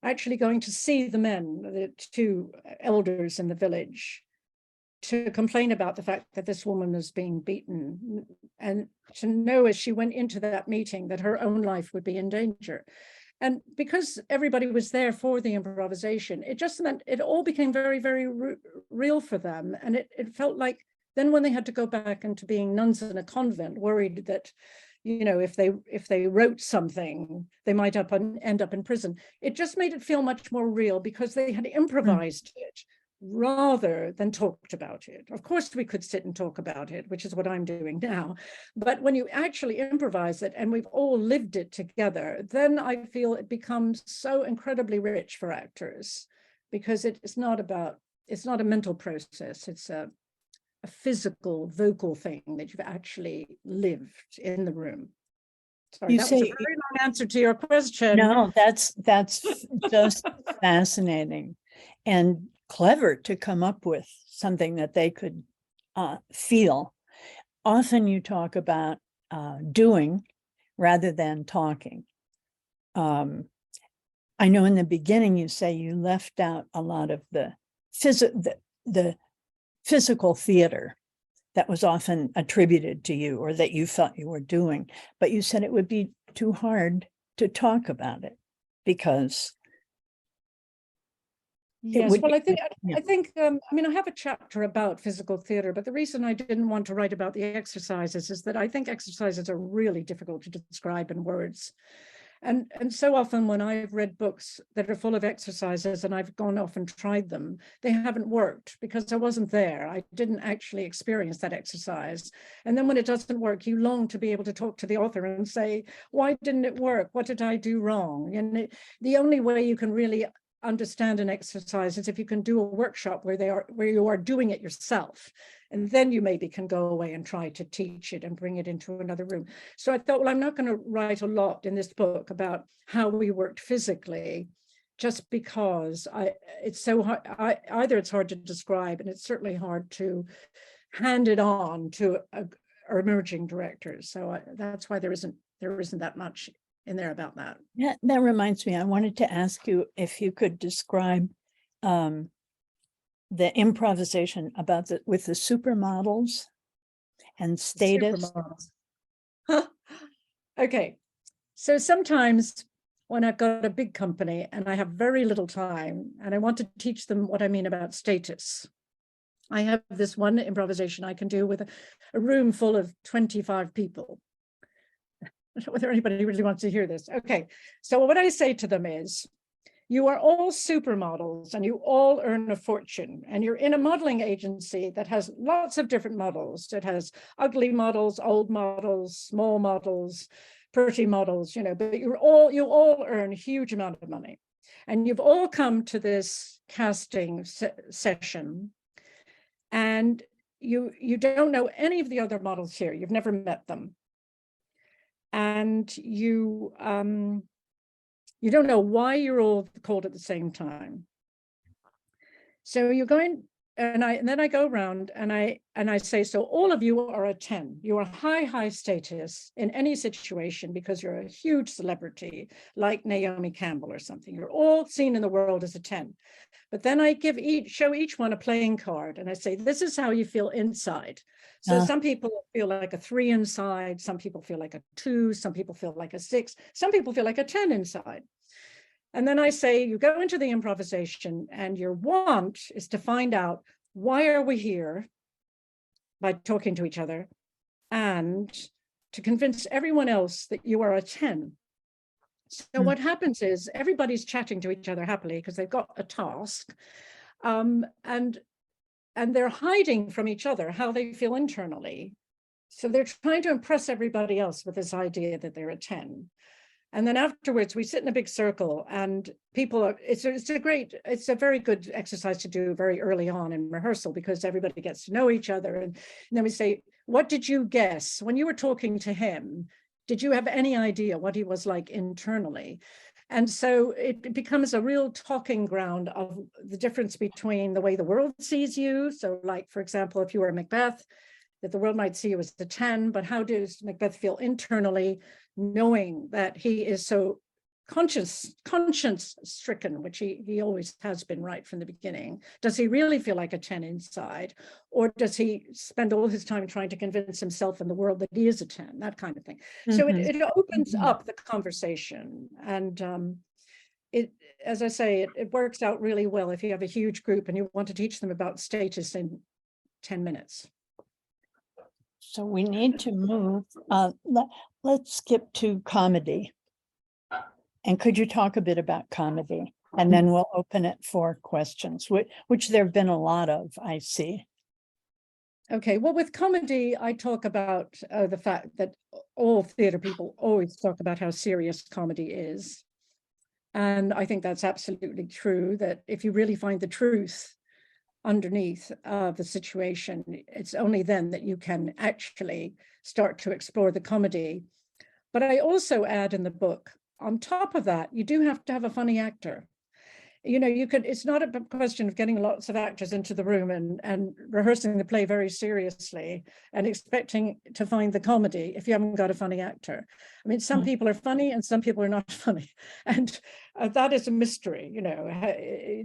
actually going to see the men, the two elders in the village, to complain about the fact that this woman was being beaten, and to know as she went into that meeting that her own life would be in danger. And because everybody was there for the improvisation, it just meant it all became very, very real for them. And it felt like then when they had to go back into being nuns in a convent, worried that, you know, if they wrote something, they might end up in prison. It just made it feel much more real because they had improvised it rather than talked about it. Of course, we could sit and talk about it, which is what I'm doing now. But when you actually improvise it and we've all lived it together, then I feel it becomes so incredibly rich for actors, because it's not a mental process. It's a physical vocal thing that you've actually lived in the room. Sorry, that was a very long answer to your question. No, that's just fascinating and clever to come up with something that they could feel. Often you talk about doing rather than talking. I know in the beginning you say you left out a lot of the physical theater that was often attributed to you or that you thought you were doing, but you said it would be too hard to talk about it because yes, well, I think, I mean, I have a chapter about physical theater, but the reason I didn't want to write about the exercises is that I think exercises are really difficult to describe in words. And so often when I've read books that are full of exercises and I've gone off and tried them, they haven't worked because I wasn't there. I didn't actually experience that exercise. And then when it doesn't work, you long to be able to talk to the author and say, why didn't it work? What did I do wrong? And the only way you can really understand an exercise is if you can do a workshop where you are doing it yourself, and then you maybe can go away and try to teach it and bring it into another room. So I thought, well, I'm not going to write a lot in this book about how we worked physically, just because it's so hard. Either it's hard to describe, and it's certainly hard to hand it on to emerging directors. So that's why there isn't that much in there about that. Yeah, that reminds me, I wanted to ask you if you could describe the improvisation about with the supermodels and status. Supermodels. Okay, so sometimes when I've got a big company and I have very little time and I want to teach them what I mean about status, I have this one improvisation I can do with a room full of 25 people. I don't know whether anybody really wants to hear this. Okay, so what I say to them is, you are all supermodels and you all earn a fortune, and you're in a modeling agency that has lots of different models. It has ugly models, old models, small models, pretty models, you know, but you all earn a huge amount of money. And you've all come to this casting session, and you don't know any of the other models here. You've never met them. And you don't know why you're all called at the same time. So you're going, and then I go around and I say, so all of you are a 10. You are high status in any situation because you're a huge celebrity, like Naomi Campbell or something. You're all seen in the world as a 10. But then I show each one a playing card, and I say, this is how you feel inside. So some people feel like a 3 inside, some people feel like a 2, some people feel like a 6, some people feel like a 10 inside. And then I say, you go into the improvisation and your want is to find out, why are we here, by talking to each other, and to convince everyone else that you are a 10. So what happens is everybody's chatting to each other happily because they've got a task, and they're hiding from each other how they feel internally. So they're trying to impress everybody else with this idea that they're a 10. And then afterwards, we sit in a big circle, and people are, it's a very good exercise to do very early on in rehearsal, because everybody gets to know each other. And then we say, what did you guess when you were talking to him? Did you have any idea what he was like internally? And so it becomes a real talking ground of the difference between the way the world sees you. So like, for example, if you were Macbeth, that the world might see you as a 10, but how does Macbeth feel internally, knowing that he is so conscience stricken, which he always has been right from the beginning? Does he really feel like a 10 inside? Or does he spend all his time trying to convince himself and the world that he is a 10, that kind of thing? So it opens up the conversation. And as I say, it works out really well if you have a huge group and you want to teach them about status in 10 minutes. So we need to move. Let's skip to comedy. And could you talk a bit about comedy? And then we'll open it for questions, which there have been a lot of, I see. Okay, well, with comedy, I talk about the fact that all theater people always talk about how serious comedy is. And I think that's absolutely true, that if you really find the truth underneath the situation, it's only then that you can actually start to explore the comedy. But I also add in the book, on top of that, you do have to have a funny actor. You know, it's not a question of getting lots of actors into the room and rehearsing the play very seriously and expecting to find the comedy if you haven't got a funny actor. I mean, some people are funny and some people are not funny. And that is a mystery, you know,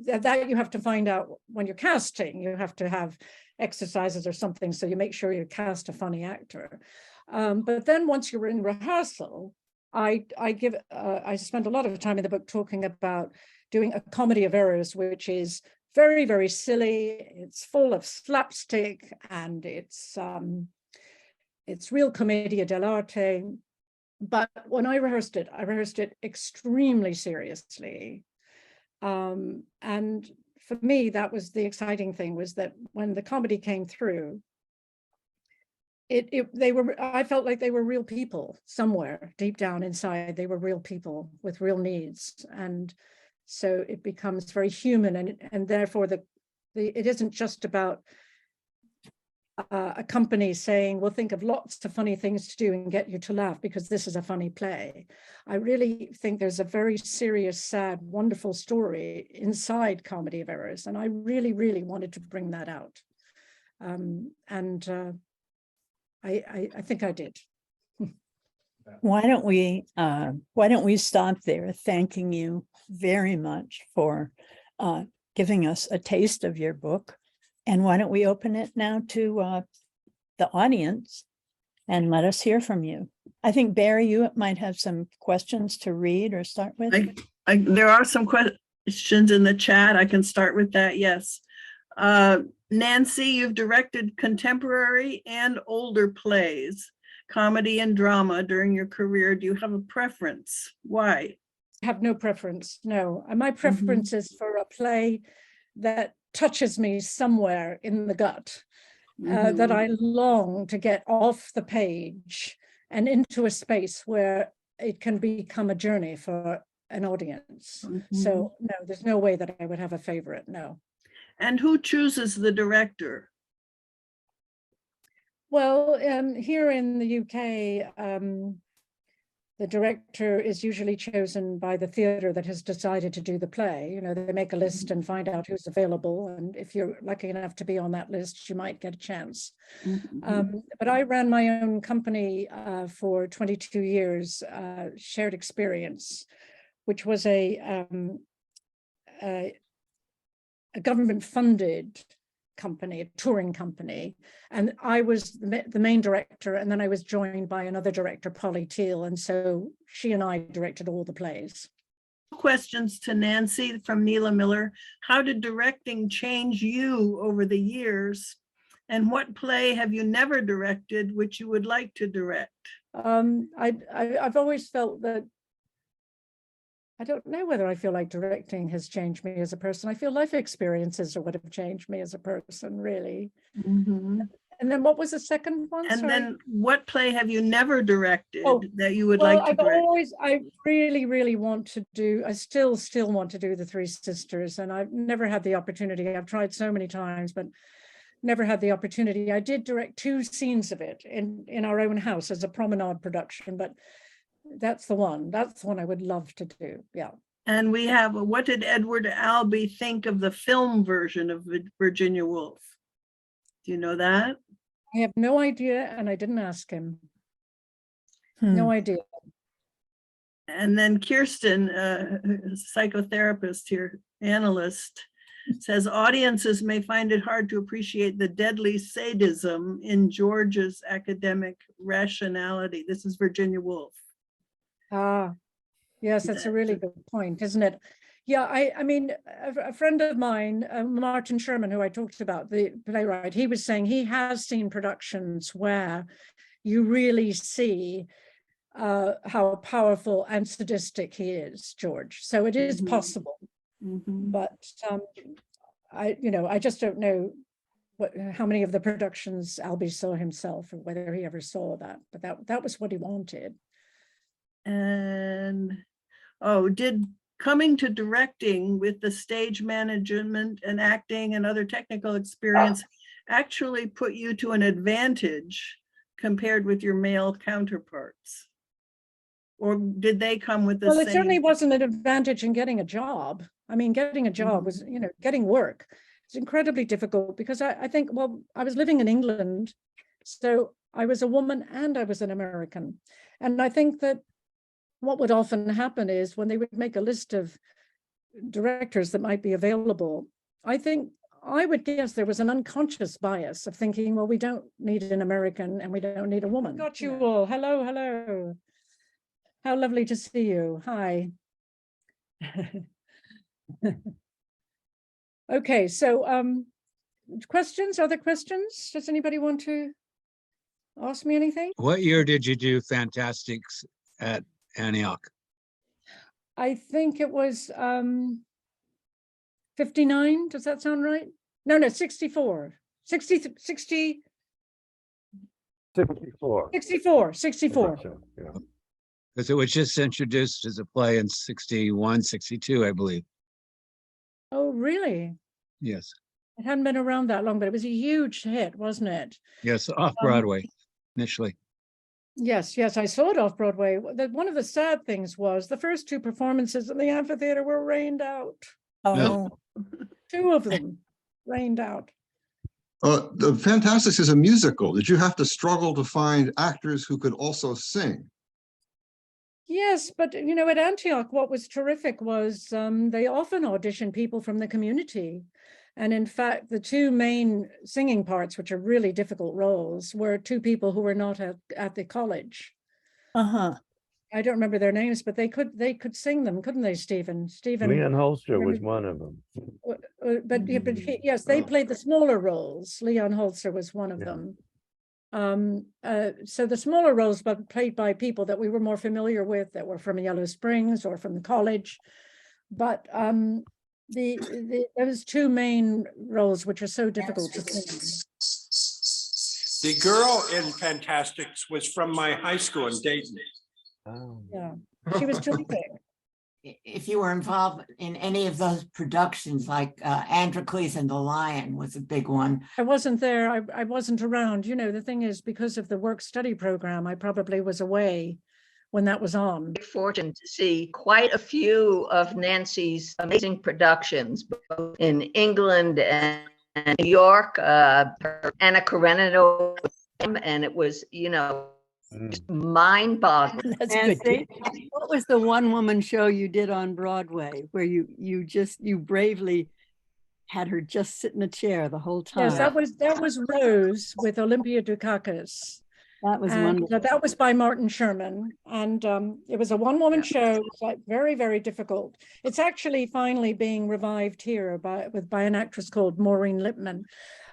that you have to find out when you're casting. You have to have exercises or something, so you make sure you cast a funny actor. But then once you're in rehearsal, I spend a lot of time in the book talking about doing a comedy of errors, which is very, very silly. It's full of slapstick, and it's real commedia dell'arte. But when I rehearsed it extremely seriously. And for me, that was the exciting thing, was that when the comedy came through, I felt like they were real people somewhere deep down inside. They were real people with real needs. And so it becomes very human, and therefore it isn't just about a company saying, we'll think of lots of funny things to do and get you to laugh because this is a funny play. I really think there's a very serious, sad, wonderful story inside Comedy of Errors. And I really, really wanted to bring that out. I think I did. Why don't we stop there, thanking you very much for giving us a taste of your book. And why don't we open it now to the audience and let us hear from you. I think, Barry, you might have some questions to read or start with. There are some questions in the chat. I can start with that, yes. Nancy, you've directed contemporary and older plays, comedy and drama during your career. Do you have a preference? Why? I have no preference, no. And my preference is for a play that touches me somewhere in the gut, that I long to get off the page and into a space where it can become a journey for an audience. So no, there's no way that I would have a favorite, no. And who chooses the director? Well, here in the UK, the director is usually chosen by the theatre that has decided to do the play. You know, they make a list and find out who's available. And if you're lucky enough to be on that list, you might get a chance. But I ran my own company for 22 years, Shared Experience, which was a government-funded company, a touring company, and I was the main director, and then I was joined by another director, Polly Teal, and so she and I directed all the plays. Questions to Nancy from Neela Miller. How did directing change you over the years? And what play have you never directed which you would like to direct? I've always felt that, I don't know whether I feel like directing has changed me as a person. I feel life experiences are what have changed me as a person, really. And then what was the second one? And Sorry. then what play have you never directed Oh, that you would Well, like to direct? I really, really want to do, I still want to do The Three Sisters, and I've never had the opportunity. I've tried so many times, but never had the opportunity. I did direct 2 scenes of it in our own house as a promenade production, but that's the one I would love to do. Yeah. And we have, what did Edward Albee think of the film version of Virginia Woolf? Do you know that? I have no idea, and I didn't ask him. Hmm. No idea. And then Kirsten, psychotherapist here, analyst, says audiences may find it hard to appreciate the deadly sadism in George's academic rationality. This is Virginia Woolf. Ah, yes, that's a really good point, isn't it? Yeah, I mean, a friend of mine, Martin Sherman, who I talked about, the playwright, he was saying he has seen productions where you really see how powerful and sadistic he is, George. So it is possible, but I just don't know how many of the productions Albee saw himself, or whether he ever saw that. But that was what he wanted. And did coming to directing with the stage management and acting and other technical experience actually put you to an advantage compared with your male counterparts? Or did they come with the same? Well, it certainly wasn't an advantage in getting a job. I mean, getting a job was, getting work. It's incredibly difficult because I think, well, I was living in England, so I was a woman and I was an American. And I think that what would often happen is when they would make a list of directors that might be available, I think I would guess there was an unconscious bias of thinking, well, we don't need an American and we don't need a woman. Got you all. Hello, hello. How lovely to see you. Hi. Okay, so questions, other questions? Does anybody want to ask me anything? What year did you do Fantastics at Antioch? I think it was 59. Does that sound right? No, 64. 64. 64. Yeah. Because it was just introduced as a play in 61, 62, I believe. Oh, really? Yes. It hadn't been around that long, but it was a huge hit, wasn't it? Yes, off Broadway initially. Yes, I saw it off Broadway. One of the sad things was the first 2 performances in the amphitheater were rained out. Oh, 2 of them rained out. The Fantastics is a musical. Did you have to struggle to find actors who could also sing? Yes, but at Antioch, what was terrific was they often auditioned people from the community. And in fact, the 2 main singing parts, which are really difficult roles, were 2 people who were not at the college. I don't remember their names, but they could sing them, couldn't they, Stephen? Leon Holster was one of them. Yes, they played the smaller roles. Leon Holster was one of them. So the smaller roles, but played by people that we were more familiar with, that were from Yellow Springs or from the college. But those 2 main roles, which are so difficult to sing. The girl in Fantastics was from my high school in Dayton. Oh. Yeah, she was terrific. If you were involved in any of those productions, like Androcles and the Lion was a big one. I wasn't there. I wasn't around. The thing is, because of the work study program, I probably was away when that was on. Fortunate to see quite a few of Nancy's amazing productions, both in England and New York. Anna Karenina, and it was, mind-boggling. that's Nancy, good. what was the one-woman show you did on Broadway where you bravely had her just sit in a chair the whole time? Yes, that was Rose with Olympia Dukakis. That was And wonderful. that was by Martin Sherman. And it was a one-woman show. It was like very, very difficult. It's actually finally being revived here by an actress called Maureen Lipman.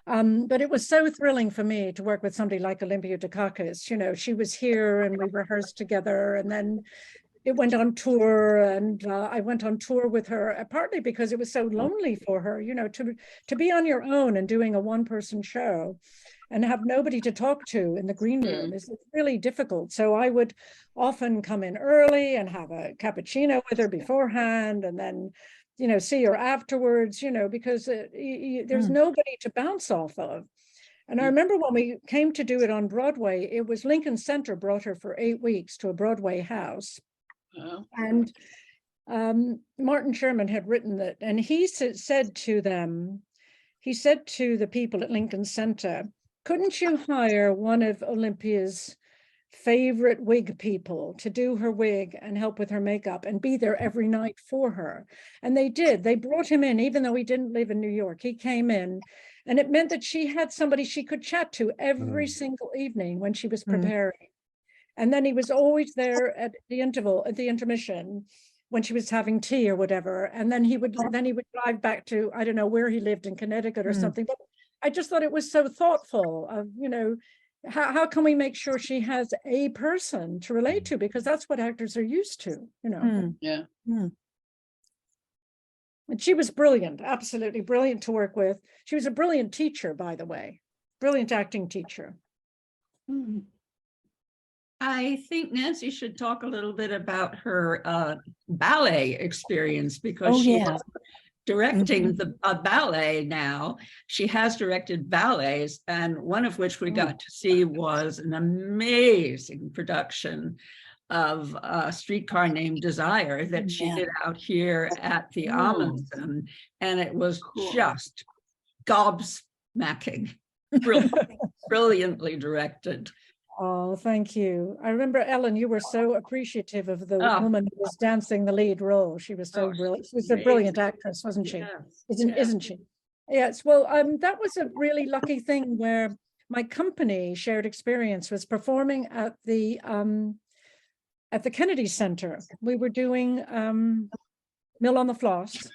But it was so thrilling for me to work with somebody like Olympia Dukakis. She was here and we rehearsed together. And then, it went on tour, and I went on tour with her, partly because it was so lonely for her, you know, to be on your own and doing a one-person show and have nobody to talk to in the green room is really difficult. So I would often come in early and have a cappuccino with her beforehand, and then, you know, see her afterwards, you know, because there's nobody to bounce off of. And I remember when we came to do it on Broadway, it was Lincoln Center brought her for 8 weeks to a Broadway house. And Martin Sherman had written that, and he said to them, he said to the people at Lincoln Center, couldn't you hire one of Olympia's favorite wig people to do her wig and help with her makeup and be there every night for her? And they did. They brought him in, even though he didn't live in New York. He came in, and it meant that she had somebody she could chat to every single evening when she was preparing. And then he was always there at the intermission, when she was having tea or whatever. And then he would drive back to, I don't know where he lived, in Connecticut or something. But I just thought it was so thoughtful of, you know, how can we make sure she has a person to relate to? Because that's what actors are used to, you know. And she was brilliant, absolutely brilliant to work with. She was a brilliant teacher, by the way, brilliant acting teacher. I think Nancy should talk a little bit about her ballet experience, because she is directing a ballet now. She has directed ballets, and one of which we got to see was an amazing production of A Streetcar Named Desire that she did out here at the Amundsen, and it was just gobsmacking, brilliantly directed. Oh, thank you. I remember, Ellen, you were so appreciative of the woman who was dancing the lead role. She was so brilliant. She was a brilliant actress, wasn't she? Isn't she? Yes. Well, that was a really lucky thing where my company, Shared Experience, was performing at the Kennedy Center. We were doing Mill on the Floss.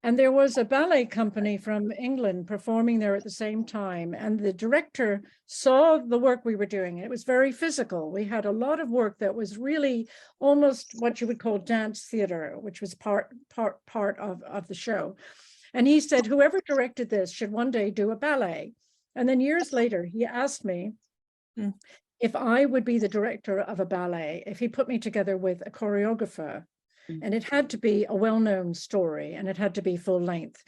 And there was a ballet company from England performing there at the same time. And the director saw the work we were doing. It was very physical. We had a lot of work that was really almost what you would call dance theater, which was part of the show. And he said, whoever directed this should one day do a ballet. And then years later, he asked me if I would be the director of a ballet, if he put me together with a choreographer. And it had to be a well-known story, and it had to be full length.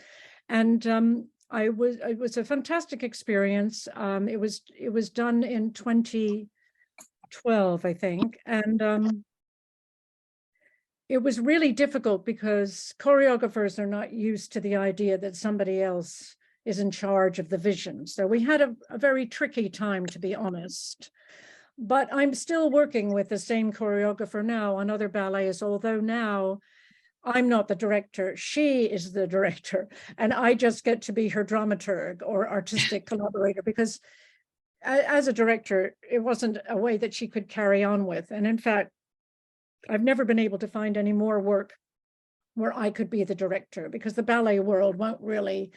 And it was a fantastic experience. It was done in 2012, I think. And it was really difficult because choreographers are not used to the idea that somebody else is in charge of the vision. So we had a very tricky time, to be honest. But I'm still working with the same choreographer now on other ballets, although now I'm not the director, she is the director, and I just get to be her dramaturg or artistic collaborator, because as a director, it wasn't a way that she could carry on with. And in fact, I've never been able to find any more work where I could be the director, because the ballet world won't really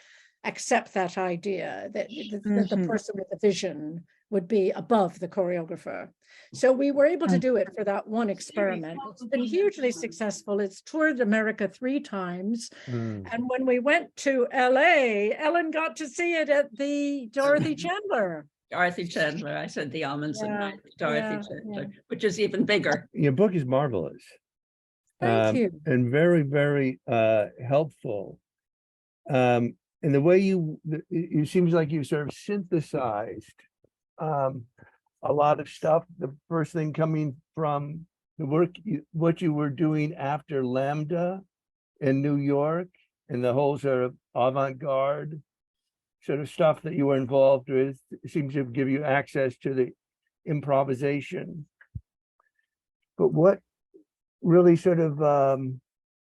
accept that idea that the person with the vision would be above the choreographer. So we were able to do it for that one experiment. It's been hugely successful. It's toured America 3 times. And when we went to LA, Ellen got to see it at the Dorothy Chandler. Dorothy Chandler, I said the Amundsen, Dorothy Chandler, which is even bigger. Your book is marvelous. Thank you. And very, very helpful. And the way it seems like you sort of synthesized a lot of stuff. The first thing coming from the work, what you were doing after LAMDA in New York, and the whole sort of avant-garde sort of stuff that you were involved with, seems to give you access to the improvisation. But what really sort of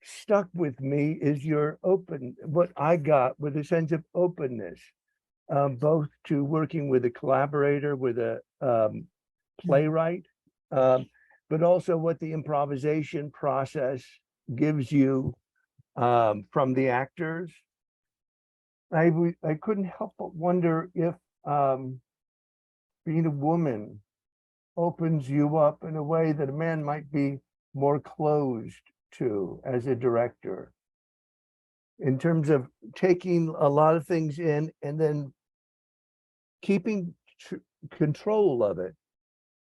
stuck with me is what I got with a sense of openness, both to working with a collaborator, with a playwright, but also what the improvisation process gives you from the actors. I couldn't help but wonder if being a woman opens you up in a way that a man might be more closed to as a director in terms of taking a lot of things in and then keeping control of it,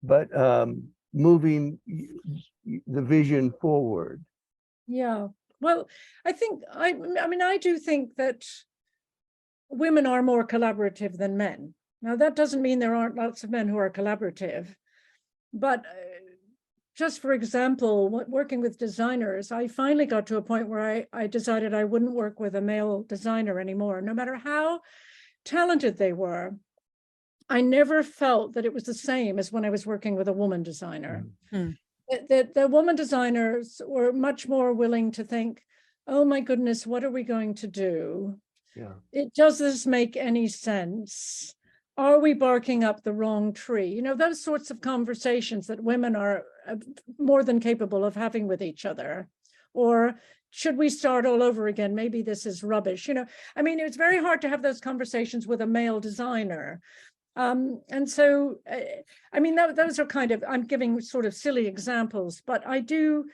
but moving the vision forward? Yeah, well, I think, I mean, I do think that women are more collaborative than men. Now, that doesn't mean there aren't lots of men who are collaborative, but just for example, working with designers, I finally got to a point where I decided I wouldn't work with a male designer anymore, no matter how talented they were. I never felt that it was the same as when I was working with a woman designer. The woman designers were much more willing to think, oh my goodness, what are we going to do? Does this make any sense? Are we barking up the wrong tree? You know, those sorts of conversations that women are more than capable of having with each other. Or should we start all over again? Maybe this is rubbish. You know, I mean, it's very hard to have those conversations with a male designer. And so, I mean, those are kind of, I'm giving sort of silly examples, but I do,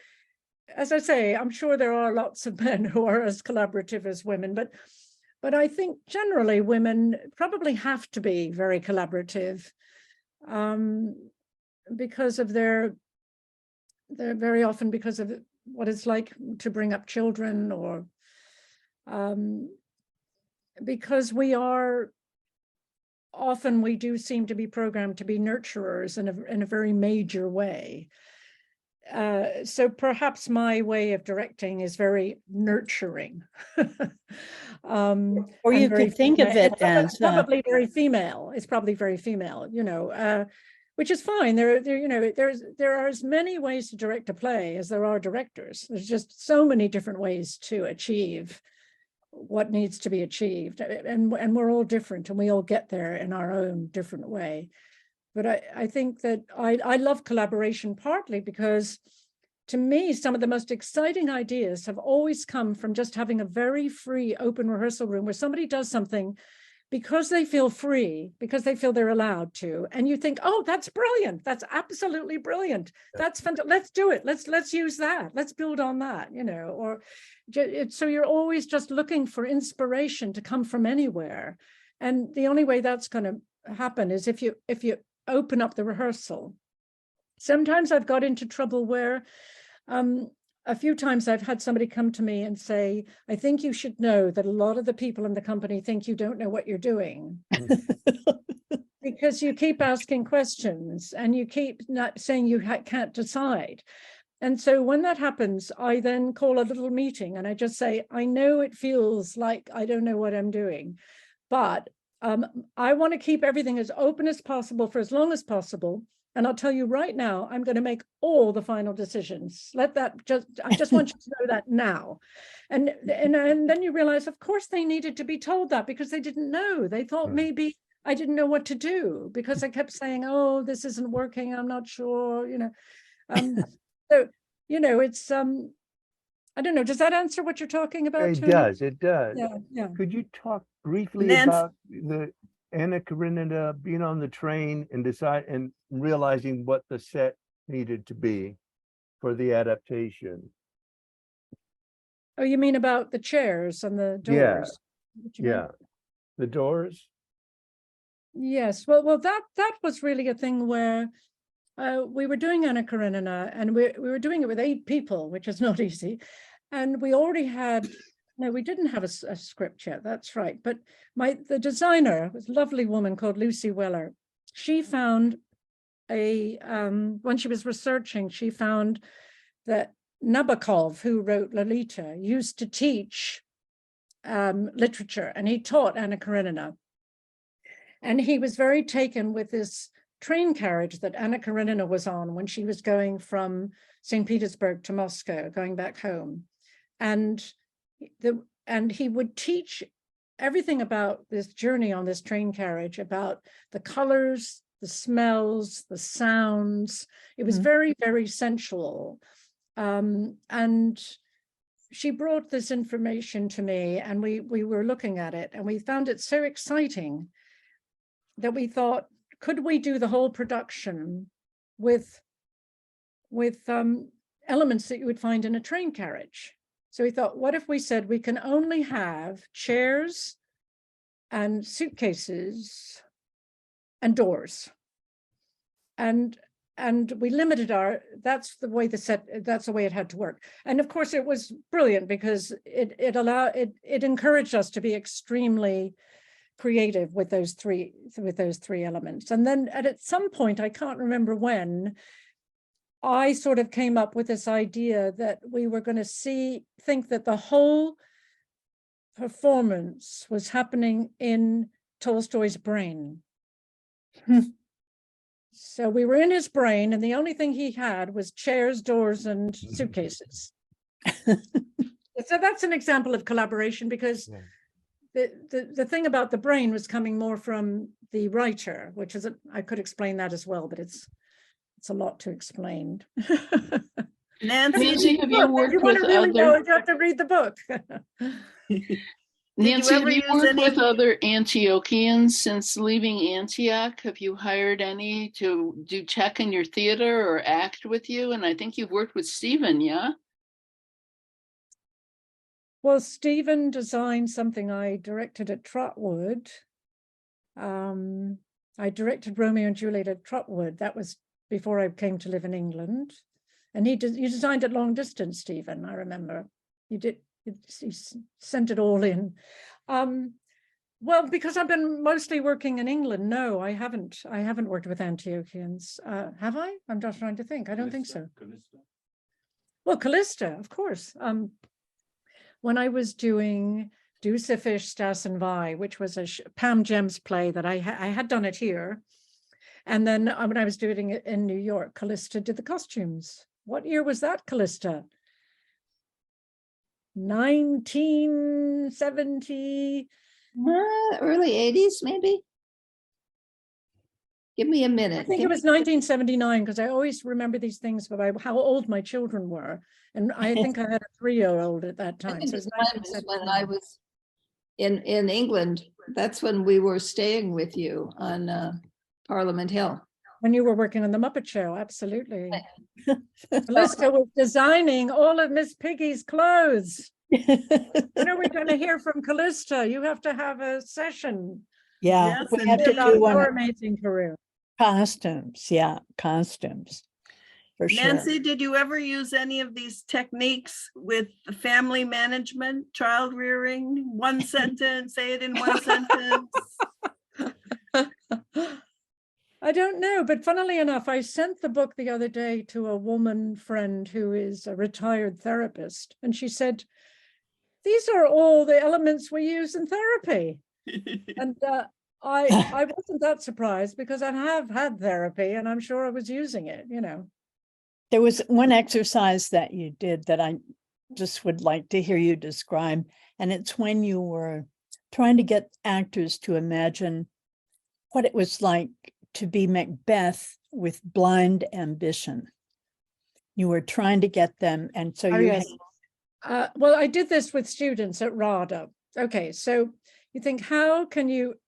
as I say, I'm sure there are lots of men who are as collaborative as women, but I think generally women probably have to be very collaborative because of they're very often because of what it's like to bring up children, or because we do seem to be programmed to be nurturers in a very major way. So perhaps my way of directing is very nurturing. Or you could think of it as probably very female. It's probably very female, you know, which is fine. There are as many ways to direct a play as there are directors. There's just so many different ways to achieve what needs to be achieved, and we're all different, and we all get there in our own different way. But I think that I love collaboration partly because, to me, some of the most exciting ideas have always come from just having a very free, open rehearsal room where somebody does something because they feel free, because they feel they're allowed to, and you think, oh, that's brilliant, that's absolutely brilliant, that's fantastic, let's do it, let's use that, let's build on that, you know. Or so you're always just looking for inspiration to come from anywhere, and the only way that's going to happen is if you open up the rehearsal. Sometimes I've got into trouble where a few times I've had somebody come to me and say, I think you should know that a lot of the people in the company think you don't know what you're doing. Because you keep asking questions and you keep not saying you can't decide. And so when that happens, I then call a little meeting and I just say, I know it feels like I don't know what I'm doing, but I want to keep everything as open as possible for as long as possible. And I'll tell you right now, I'm going to make all the final decisions. I just want you to know that now. And then you realize, of course, they needed to be told that because they didn't know. They thought maybe I didn't know what to do because I kept saying, oh, this isn't working, I'm not sure, you know. So, you know, it's, I don't know, does that answer what you're talking about, It Tony? does, it does. Yeah. Could you talk briefly Nancy- about the Anna Karenina being on the train and realizing what the set needed to be for the adaptation? Oh, you mean about the chairs and the doors? Yeah. The doors? Yes, well, that was really a thing where we were doing Anna Karenina, and we were doing it with 8 people, which is not easy. And we already had, no, we didn't have a script yet, that's right. But the designer was a lovely woman called Lucy Weller. She found when she was researching, she found that Nabokov, who wrote Lolita, used to teach literature, and he taught Anna Karenina. And he was very taken with this train carriage that Anna Karenina was on when she was going from St. Petersburg to Moscow, going back home. And he would teach everything about this journey on this train carriage, about the colors, the smells, the sounds. It was very, very sensual. And she brought this information to me, and we were looking at it, and we found it so exciting that we thought, could we do the whole production with elements that you would find in a train carriage. So he thought, what if we said we can only have chairs and suitcases and doors? And we limited that's the way it had to work. And of course it was brilliant because it encouraged us to be extremely creative with those three elements. And then at some point, I can't remember when, I sort of came up with this idea that we were going to think that the whole performance was happening in Tolstoy's brain. So we were in his brain, and the only thing he had was chairs, doors, and suitcases. So that's an example of collaboration, because the thing about the brain was coming more from the writer, which is I could explain that as well, but it's a lot to explain. Nancy, have you worked you want with to really other? know, you have to read the book. Nancy, have you worked any with other Antiochians since leaving Antioch? Have you hired any to do tech in your theater or act with you? And I think you've worked with Stephen, yeah? Well, Stephen designed something I directed at Trotwood. I directed Romeo and Juliet at Trotwood. That was before I came to live in England. And you designed it long distance, Stephen, I remember. You sent it all in. Well, because I've been mostly working in England, no, I haven't worked with Antiochians. Have I? I'm just trying to think. I don't think so. Well, Callista, of course. When I was doing Deucefish, Stas and Vi, which was a Pam Gems play that I had done it here. And then when I was doing it in New York, Callista did the costumes. What year was that, Callista? 1970. Early 80s, maybe. Give me a minute. I think it was 1979, because I always remember these things about how old my children were. And I think I had a 3-year-old at that time. So it was when I was in England. That's when we were staying with you on Parliament Hill. When you were working on the Muppet Show, absolutely. Callista was designing all of Miss Piggy's clothes. When are we going to hear from Callista? You have to have a session. Yeah, Yes, we have to do one. Your amazing career. Costumes, yeah, costumes. For sure. Nancy, did you ever use any of these techniques with family management, child rearing? One sentence, say it in one sentence. I don't know, but funnily enough, I sent the book the other day to a woman friend who is a retired therapist, and she said, "These are all the elements we use in therapy." And I wasn't that surprised, because I have had therapy and I'm sure I was using it, you know. There was one exercise that you did that I just would like to hear you describe. And it's when you were trying to get actors to imagine what it was like to be Macbeth with blind ambition. You were trying to get them. And so well, I did this with students at RADA. Okay, so you think, how can you,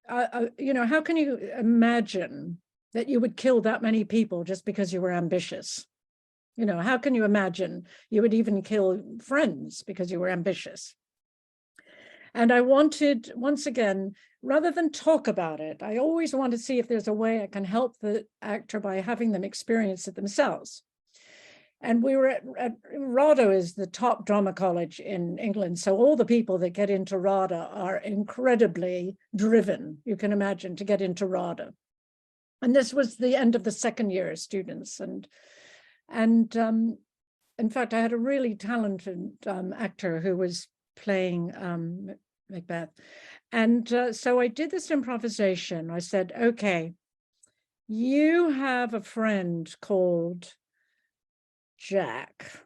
how can you imagine that you would kill that many people just because you were ambitious? You know, how can you imagine you would even kill friends because you were ambitious? And I wanted, once again, rather than talk about it, I always want to see if there's a way I can help the actor by having them experience it themselves. And we were at RADA is the top drama college in England. So all the people that get into RADA are incredibly driven, you can imagine, to get into RADA. And this was the end of the second year students. And in fact, I had a really talented actor who was playing Macbeth. And so I did this improvisation. I said, okay, you have a friend called Jack,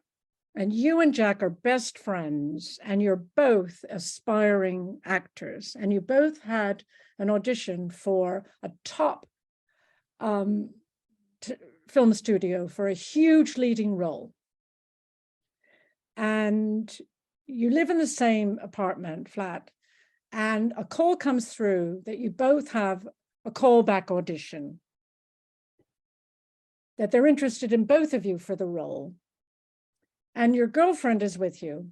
and you and Jack are best friends, and you're both aspiring actors, and you both had an audition for a top film studio for a huge leading role. And you live in the same apartment flat, and a call comes through that you both have a callback audition, that they're interested in both of you for the role. and your girlfriend is with you,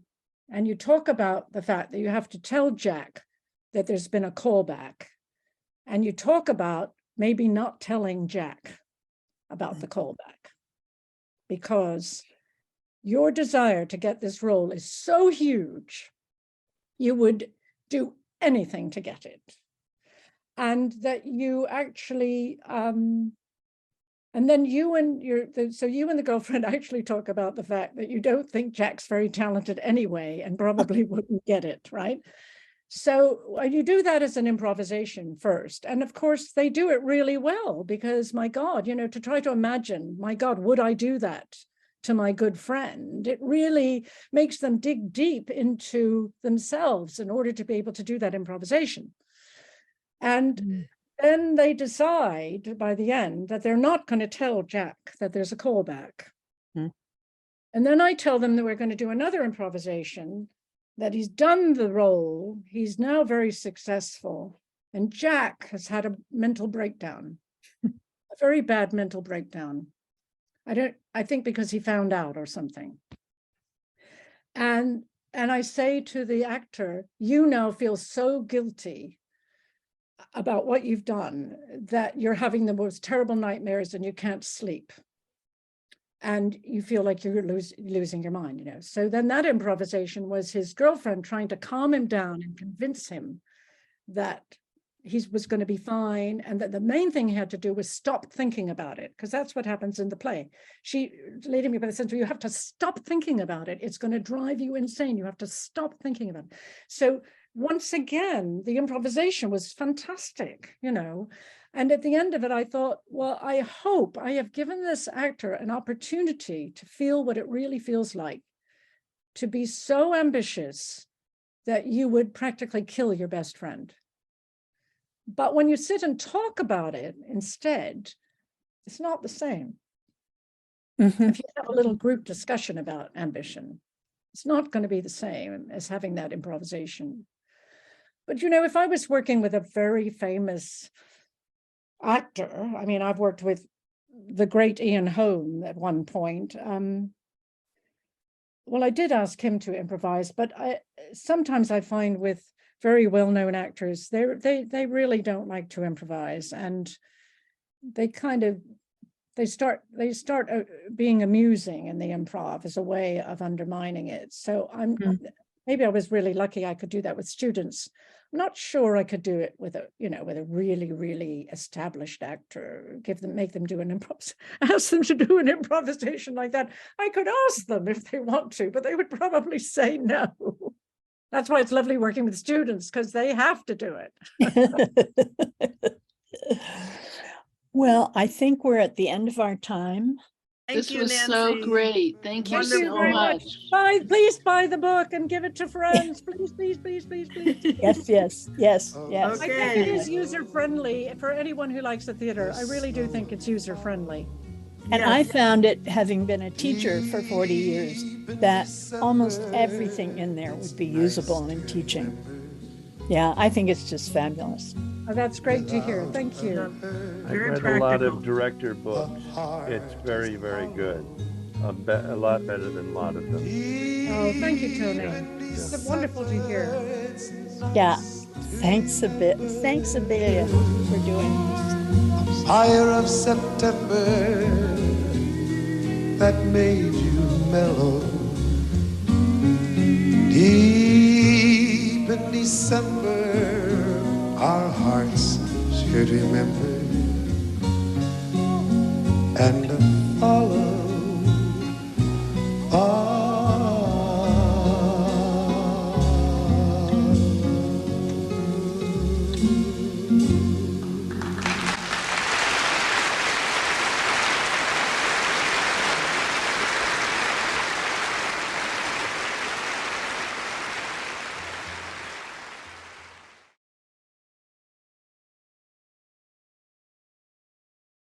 and you talk about the fact that you have to tell Jack that there's been a callback, and you talk about maybe not telling Jack about the callback, because your desire to get this role is so huge, you would do anything to get it. And that you actually, and then you and you and the girlfriend actually talk about the fact that you don't think Jack's very talented anyway, and probably wouldn't get it, right? So you do that as an improvisation first. And of course, they do it really well, because my God, you know, to try to imagine, my God, would I do that to my good friend? It really makes them dig deep into themselves in order to be able to do that improvisation. And then they decide by the end that they're not going to tell Jack that there's a callback. And then I tell them that we're going to do another improvisation, that he's done the role, he's now very successful, and Jack has had a mental breakdown, a very bad mental breakdown. I think because he found out or something. And I say to the actor, you now feel so guilty about what you've done that you're having the most terrible nightmares and you can't sleep. And you feel like you're losing your mind, you know. So then that improvisation was his girlfriend trying to calm him down and convince him that he was going to be fine, and that the main thing he had to do was stop thinking about it, because that's what happens in the play. She laid me by the sense where you have to stop thinking about it. It's going to drive you insane. You have to stop thinking about it. So once again, the improvisation was fantastic, you know. And at the end of it, I thought, well, I hope I have given this actor an opportunity to feel what it really feels like to be so ambitious that you would practically kill your best friend. But when you sit and talk about it instead, it's not the same. If you have a little group discussion about ambition, it's not going to be the same as having that improvisation. But, you know, if I was working with a very famous actor, I mean, I've worked with the great Ian Holm at one point. Well, I did ask him to improvise, but sometimes I find with very well-known actors, they really don't like to improvise, and they start being amusing in the improv as a way of undermining it. So maybe I was really lucky I could do that with students. I'm not sure I could do it with a really, really established actor, make them do ask them to do an improvisation like that. I could ask them if they want to, but they would probably say no. That's why it's lovely working with students, because they have to do it. Well, I think we're at the end of our time. This was so great. Thank you so very much. Please buy the book and give it to friends. Please, please, please, please, please. Yes. Okay. I think it is user-friendly for anyone who likes the theater. I really do think it's user-friendly. And I found it, having been a teacher for 40 years, that almost everything in there would be usable in teaching. Yeah, I think it's just fabulous. Oh, that's great to hear. Thank you. I've read a lot of director books. It's very, very good. A lot better than a lot of them. Oh, thank you, Tony. It's wonderful to hear. Yeah, thanks a billion for doing this. Fire of September that made you mellow. Deep in December, our hearts should remember. And follow